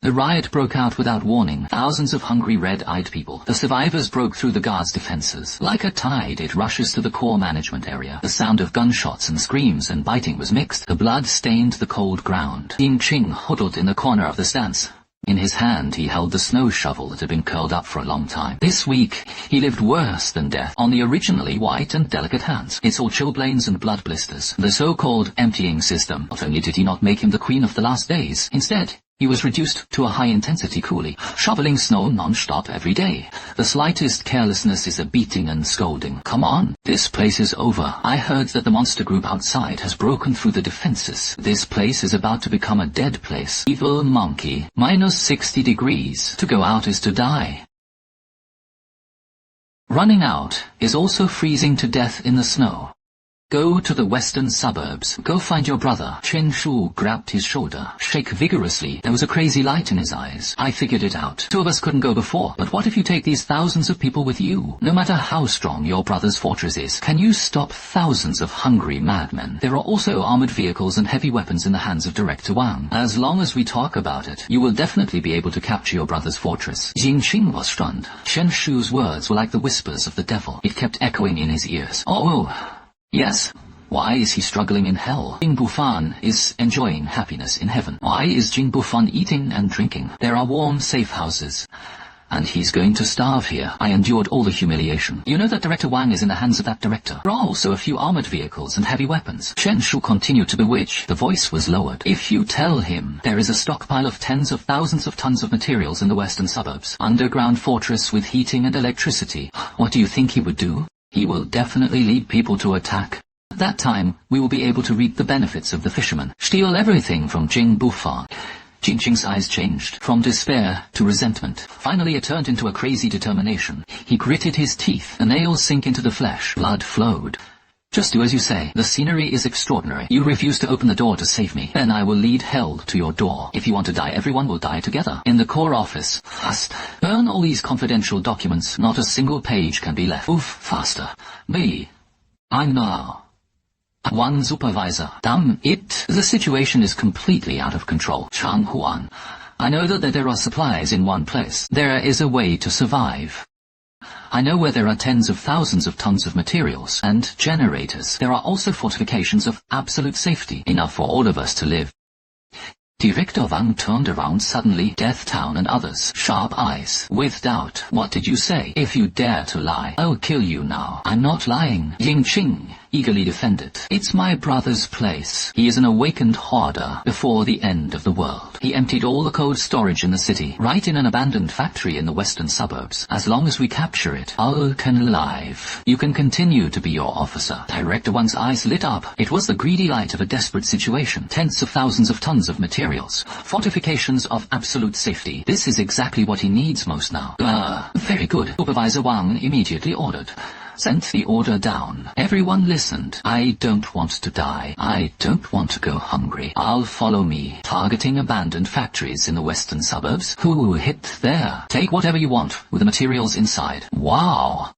The riot broke out without warning. Thousands of hungry, red-eyed people. The survivors broke through the guards' defenses. Like a tide, it rushes to the core management area. The sound of gunshots and screams and biting was mixed. The blood stained the cold ground. Ying Ching huddled in the corner of the stance. In his hand he held the snow shovel that had been curled up for a long time. This week he lived worse than death on the originally white and delicate hands. It's all chilblains and blood blisters. The so-called emptying system. Not only did he not make him the queen of the last days, instead he was reduced to a high-intensity coolie, shoveling snow non-stop every day. The slightest carelessness is a beating and scolding. Come on, this place is over. I heard that the monster group outside has broken through the defenses. This place is about to become a dead place. Evil monkey. Minus 60 degrees. To go out is to die. Running out is also freezing to death in the snow. Go to the western suburbs. Go find your brother. Chen Shu grabbed his shoulder. Shake vigorously. There was a crazy light in his eyes. I figured it out. 2 of us couldn't go before. But what if you take these thousands of people with you? No matter how strong your brother's fortress is, can you stop thousands of hungry madmen? There are also armored vehicles and heavy weapons in the hands of Director Wang. As long as we talk about it, you will definitely be able to capture your brother's fortress. Jing Qing was stunned. Chen Shu's words were like the whispers of the devil. It kept echoing in his ears. Oh, yes. Why is he struggling in hell? Jing Bufan is enjoying happiness in heaven. Why is Jing Bufan eating and drinking? There are warm, safe houses. And he's going to starve here. I endured all the humiliation. You know that Director Wang is in the hands of that director. There are also a few armored vehicles and heavy weapons. Chen Shu continued to bewitch. The voice was lowered. If you tell him there is a stockpile of tens of thousands of tons of materials in the western suburbs, underground fortress with heating and electricity, what do you think he would do? He will definitely lead people to attack. At that time, we will be able to reap the benefits of the fisherman. Steal everything from Jing Bufan. Jing Qing's eyes changed, from despair to resentment. Finally it turned into a crazy determination. He gritted his teeth, the nails sink into the flesh, blood flowed. Just do as you say. The scenery is extraordinary. You refuse to open the door to save me. Then I will lead hell to your door. If you want to die, everyone will die together. In the core office. Fast. Burn all these confidential documents. Not a single page can be left. Oof, faster. Me. I know. One supervisor. Damn it. The situation is completely out of control. Chang Huan. I know that there are supplies in one place. There is a way to survive. I know where there are tens of thousands of tons of materials and generators. There are also fortifications of absolute safety, enough for all of us to live. Director Wang turned around suddenly, Death Town and others, sharp eyes, with doubt. What did you say? If you dare to lie, I'll kill you now. I'm not lying. Ying Qing eagerly defended. It's my brother's place. He is an awakened hoarder before the end of the world. He emptied all the cold storage in the city, right in an abandoned factory in the western suburbs. As long as we capture it, all can alive. You can continue to be your officer. Director Wang's eyes lit up. It was the greedy light of a desperate situation. Tens of thousands of tons of materials. Fortifications of absolute safety. This is exactly what he needs most now. Very good. Supervisor Wang immediately ordered. Sent the order down. Everyone listened. I don't want to die. I don't want to go hungry. I'll follow me. Targeting abandoned factories in the western suburbs. Who hit there? Take whatever you want with the materials inside. Wow!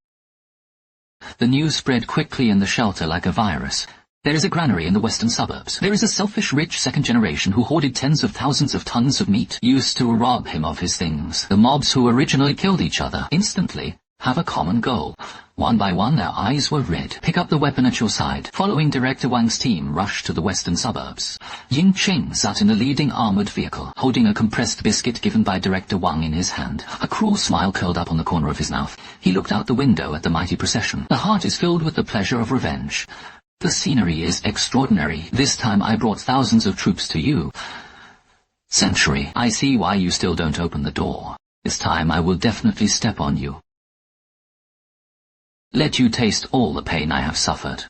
The news spread quickly in the shelter like a virus. There is a granary in the western suburbs. There is a selfish rich second generation who hoarded tens of thousands of tons of meat, used to rob him of his things. The mobs who originally killed each other instantly have a common goal. One by one their eyes were red. Pick up the weapon at your side. Following Director Wang's team rushed to the western suburbs. Ying Qing sat in the leading armored vehicle, holding a compressed biscuit given by Director Wang in his hand. A cruel smile curled up on the corner of his mouth. He looked out the window at the mighty procession. The heart is filled with the pleasure of revenge. The scenery is extraordinary. This time I brought thousands of troops to you. Century, I see why you still don't open the door. This time I will definitely step on you. Let you taste all the pain I have suffered.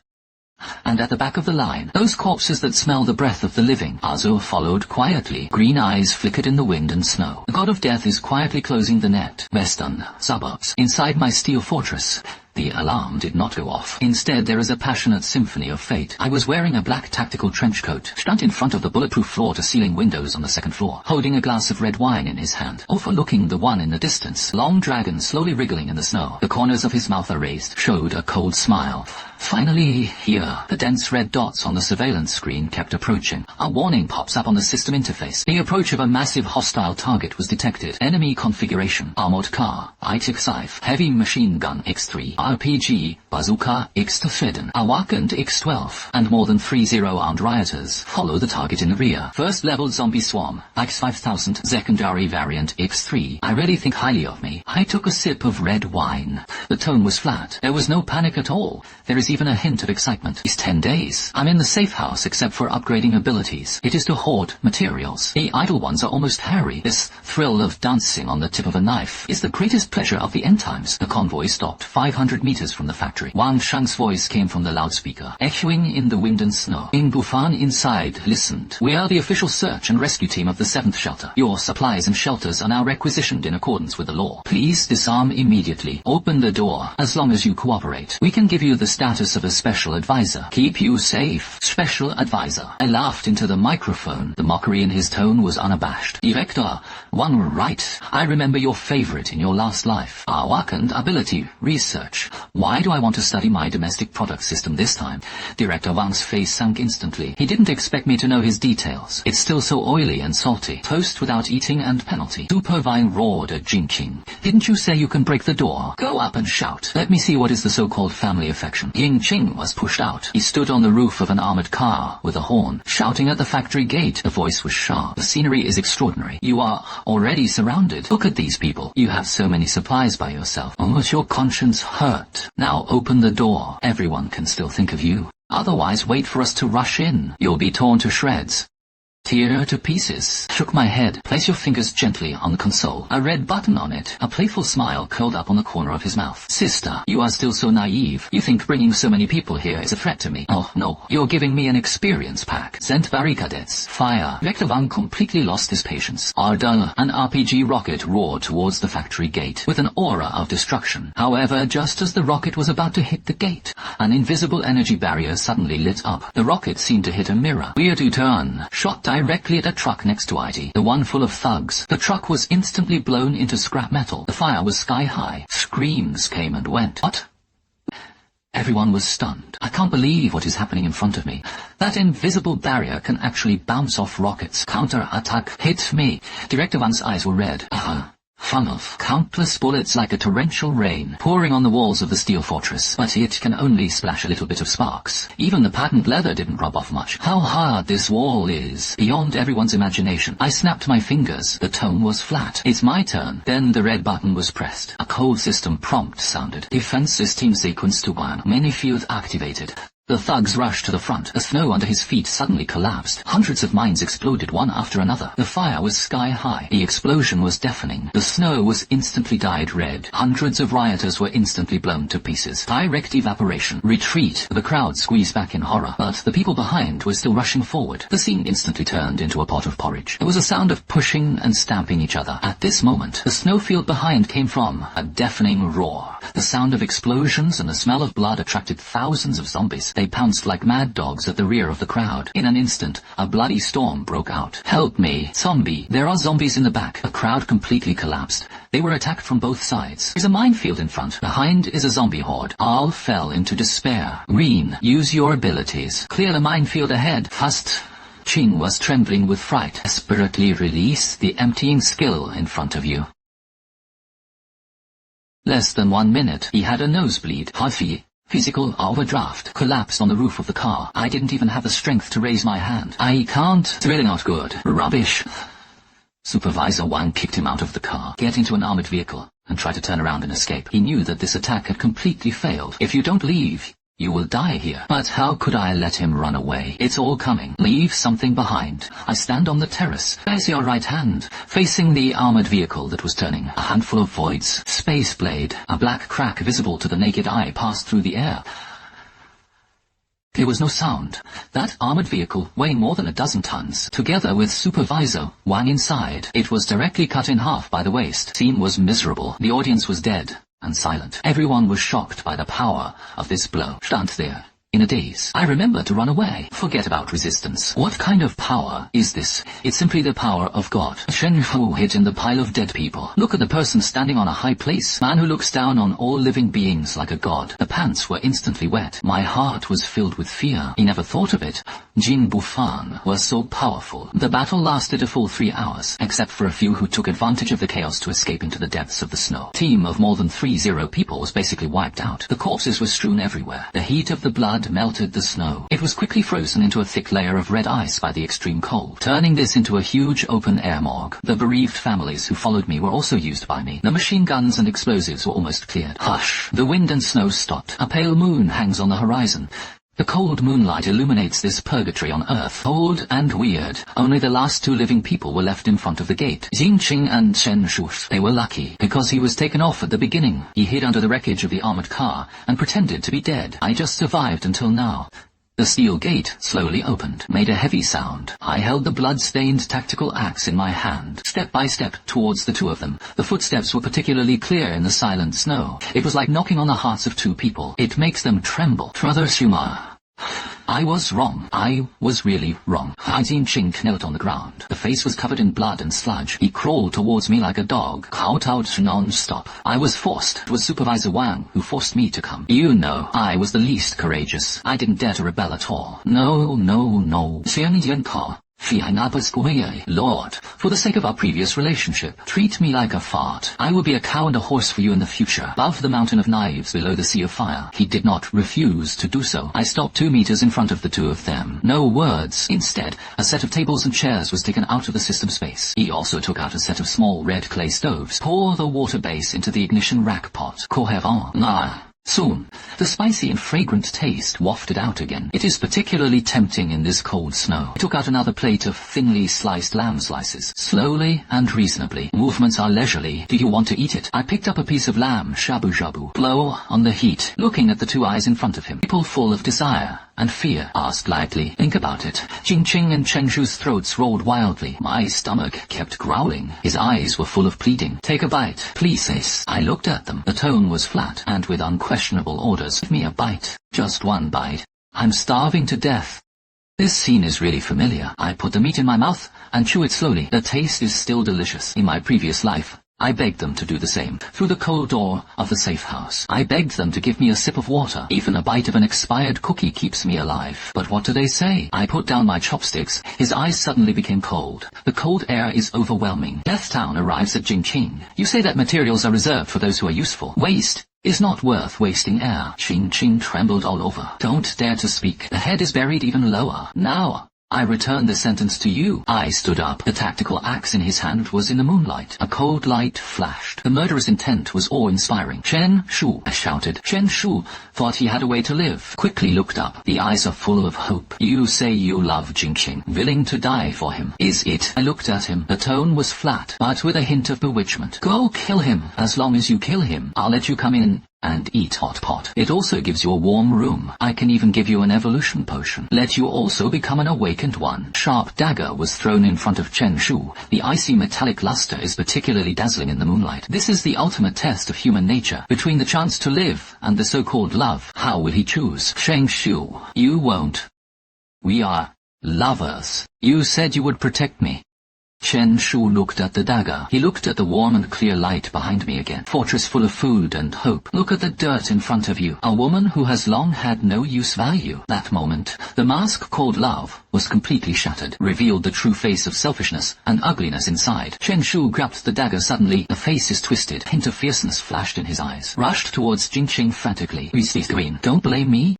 And at the back of the line, those corpses that smell the breath of the living. Azur followed quietly. Green eyes flickered in the wind and snow. The god of death is quietly closing the net. Western suburbs. Inside my steel fortress. The alarm did not go off. Instead, there is a passionate symphony of fate. I was wearing a black tactical trench coat, stunt in front of the bulletproof floor-to-ceiling windows on the second floor, holding a glass of red wine in his hand, overlooking the one in the distance. Long dragon slowly wriggling in the snow. The corners of his mouth are raised, showed a cold smile. Finally, here. The dense red dots on the surveillance screen kept approaching. A warning pops up on the system interface. The approach of a massive hostile target was detected. Enemy configuration. Armored car. IT-5. Heavy machine gun X3. RPG. Bazooka X-4. Awakand X-12. And more than 30 armed rioters follow the target in the rear. First level zombie swarm. X5000. Secondary variant X3. I really think highly of me. I took a sip of red wine. The tone was flat. There was no panic at all. There is even a hint of excitement. It's 10 days. I'm in the safe house except for upgrading abilities. It is to hoard materials. The idle ones are almost hairy. This thrill of dancing on the tip of a knife is the greatest pleasure of the end times. The convoy stopped 500 meters from the factory. Wang Shang's voice came from the loudspeaker, echoing in the wind and snow. Ying Bufan inside listened. We are the official search and rescue team of the 7th shelter. Your supplies and shelters are now requisitioned in accordance with the law. Please disarm immediately. Open the door. As long as you cooperate, we can give you the status of a special advisor. Keep you safe. Special advisor. I laughed into the microphone. The mockery in his tone was unabashed. Director, one right. I remember your favorite in your last life. Awakand ability research. Why do I want to study my domestic product system this time? Director Wang's face sank instantly. He didn't expect me to know his details. It's still so oily and salty. Toast without eating and penalty. Supervine roared at Jinqing. Didn't you say you can break the door? Go up and shout. Let me see what is the so-called family affection. Ying Qing was pushed out. He stood on the roof of an armored car with a horn, shouting at the factory gate. The voice was sharp. The scenery is extraordinary. You are already surrounded. Look at these people. You have so many supplies by yourself. But your conscience hurt. Now open the door. Everyone can still think of you. Otherwise, wait for us to rush in. You'll be torn to shreds. Tear to pieces. Shook my head. Place your fingers gently on the console. A red button on it. A playful smile curled up on the corner of his mouth. Sister, you are still so naive. You think bringing so many people here is a threat to me. Oh, no. You're giving me an experience pack. Sent barricades. Fire. Director Wang completely lost his patience. Ardal, an RPG rocket roared towards the factory gate with an aura of destruction. However, just as the rocket was about to hit the gate, an invisible energy barrier suddenly lit up. The rocket seemed to hit a mirror. Weird U-turn. Shot directly at a truck next to IT, the one full of thugs. The truck was instantly blown into scrap metal. The fire was sky high. Screams came and went. What? Everyone was stunned. I can't believe what is happening in front of me. That invisible barrier can actually bounce off rockets. Counter-attack hit me. Director Wang's eyes were red. Funnel. Countless bullets like a torrential rain pouring on the walls of the steel fortress, but it can only splash a little bit of sparks. Even the patent leather didn't rub off much. How hard this wall is, beyond everyone's imagination. I snapped my fingers. The tone was flat. It's my turn. Then the red button was pressed. A cold system prompt sounded. Defense system sequence to 1. Many fields activated. The thugs rushed to the front. The snow under his feet suddenly collapsed. Hundreds of mines exploded one after another. The fire was sky high. The explosion was deafening. The snow was instantly dyed red. Hundreds of rioters were instantly blown to pieces. Direct evaporation. Retreat. The crowd squeezed back in horror, but the people behind were still rushing forward. The scene instantly turned into a pot of porridge. There was a sound of pushing and stamping each other. At this moment, the snowfield behind came from a deafening roar. The sound of explosions and the smell of blood attracted thousands of zombies. They pounced like mad dogs at the rear of the crowd. In an instant, a bloody storm broke out. Help me, zombie. There are zombies in the back. The crowd completely collapsed. They were attacked from both sides. There's a minefield in front. Behind is a zombie horde. All fell into despair. Green, use your abilities. Clear the minefield ahead. Fast. Qing was trembling with fright. Desperately release the emptying skill in front of you. Less than 1 minute, he had a nosebleed, heart physical overdraft, collapsed on the roof of the car. I didn't even have the strength to raise my hand. I can't. It's really not good. Rubbish. Supervisor Wang kicked him out of the car, get into an armored vehicle, and try to turn around and escape. He knew that this attack had completely failed. If you don't leave, you will die here. But how could I let him run away? It's all coming. Leave something behind. I stand on the terrace. There's your right hand, facing the armored vehicle that was turning. A handful of voids. Space blade. A black crack visible to the naked eye passed through the air. There was no sound. That armored vehicle, weighing more than 12 tons, together with Supervisor Wang inside, it was directly cut in half by the waist. Scene was miserable. The audience was dead and silent. Everyone was shocked by the power of this blow. Stand there, in a daze. I remember to run away. Forget about resistance. What kind of power is this? It's simply the power of God. Shen Fu hit in the pile of dead people. Look at the person standing on a high place. Man who looks down on all living beings like a god. The pants were instantly wet. My heart was filled with fear. He never thought of it. Jin Bufan was so powerful. The battle lasted a full 3 hours, except for a few who took advantage of the chaos to escape into the depths of the snow. A team of more than 30 people was basically wiped out. The corpses were strewn everywhere. The heat of the blood melted the snow. It was quickly frozen into a thick layer of red ice by the extreme cold, turning this into a huge open-air morgue. The bereaved families who followed me were also used by me. The machine guns and explosives were almost cleared. Hush! The wind and snow stopped. A pale moon hangs on the horizon. The cold moonlight illuminates this purgatory on Earth. Cold and weird. Only the last 2 living people were left in front of the gate. Jinqing and Chen Shu. They were lucky, because he was taken off at the beginning. He hid under the wreckage of the armored car, and pretended to be dead. I just survived until now. The steel gate slowly opened, made a heavy sound. I held the blood-stained tactical axe in my hand, step by step towards the 2 of them. The footsteps were particularly clear in the silent snow. It was like knocking on the hearts of 2 people. It makes them tremble. Brother Shuma. I was wrong. I was really wrong. Jin Qing knelt on the ground. The face was covered in blood and sludge. He crawled towards me like a dog, kowtowed non-stop. I was forced. It was Supervisor Wang who forced me to come. You know, I was the least courageous. I didn't dare to rebel at all. No. Lord, for the sake of our previous relationship, treat me like a fart. I will be a cow and a horse for you in the future. Above the mountain of knives, below the sea of fire. He did not refuse to do so. I stopped 2 meters in front of the 2 of them. No words. Instead, a set of tables and chairs was taken out of the system space. He also took out a set of small red clay stoves. Pour the water base into the ignition rack pot. Soon, the spicy and fragrant taste wafted out again. It is particularly tempting in this cold snow. I took out another plate of thinly sliced lamb slices. Slowly and reasonably. Movements are leisurely. Do you want to eat it? I picked up a piece of lamb, shabu-shabu. Blow on the heat, looking at the 2 eyes in front of him. People full of desire and fear. Asked lightly. Think about it. Jinqing and Chen Shu's throats rolled wildly. My stomach kept growling. His eyes were full of pleading. Take a bite, please, sis. I looked at them. The tone was flat, and with unquestionable orders. Give me a bite. Just 1 bite. I'm starving to death. This scene is really familiar. I put the meat in my mouth and chew it slowly. The taste is still delicious. In my previous life, I begged them to do the same. Through the cold door of the safe house, I begged them to give me a sip of water. Even a bite of an expired cookie keeps me alive. But what do they say? I put down my chopsticks. His eyes suddenly became cold. The cold air is overwhelming. Death Town arrives at Jinqing. You say that materials are reserved for those who are useful. Waste is not worth wasting air. Jinqing trembled all over. Don't dare to speak. The head is buried even lower. Now I return the sentence to you. I stood up. The tactical axe in his hand was in the moonlight. A cold light flashed. The murderous intent was awe-inspiring. Chen Shu, I shouted. Chen Shu thought he had a way to live. Quickly looked up. The eyes are full of hope. You say you love Jinqing, willing to die for him. Is it? I looked at him. The tone was flat, but with a hint of bewitchment. Go kill him. As long as you kill him, I'll let you come in and eat hot pot. It also gives you a warm room. I can even give you an evolution potion. Let you also become an awakened one. Sharp dagger was thrown in front of Chen Shu. The icy metallic luster is particularly dazzling in the moonlight. This is the ultimate test of human nature. Between the chance to live and the so-called love, how will he choose? Chen Shu, you won't. We are lovers. You said you would protect me. Chen Shu looked at the dagger. He looked at the warm and clear light behind me again. Fortress full of food and hope. Look at the dirt in front of you. A woman who has long had no use value. That moment, the mask called love was completely shattered, revealed the true face of selfishness and ugliness inside. Chen Shu grabbed the dagger suddenly. The face is twisted. Hint of fierceness flashed in his eyes. Rushed towards Jingqing frantically. Who's this queen? Don't blame me.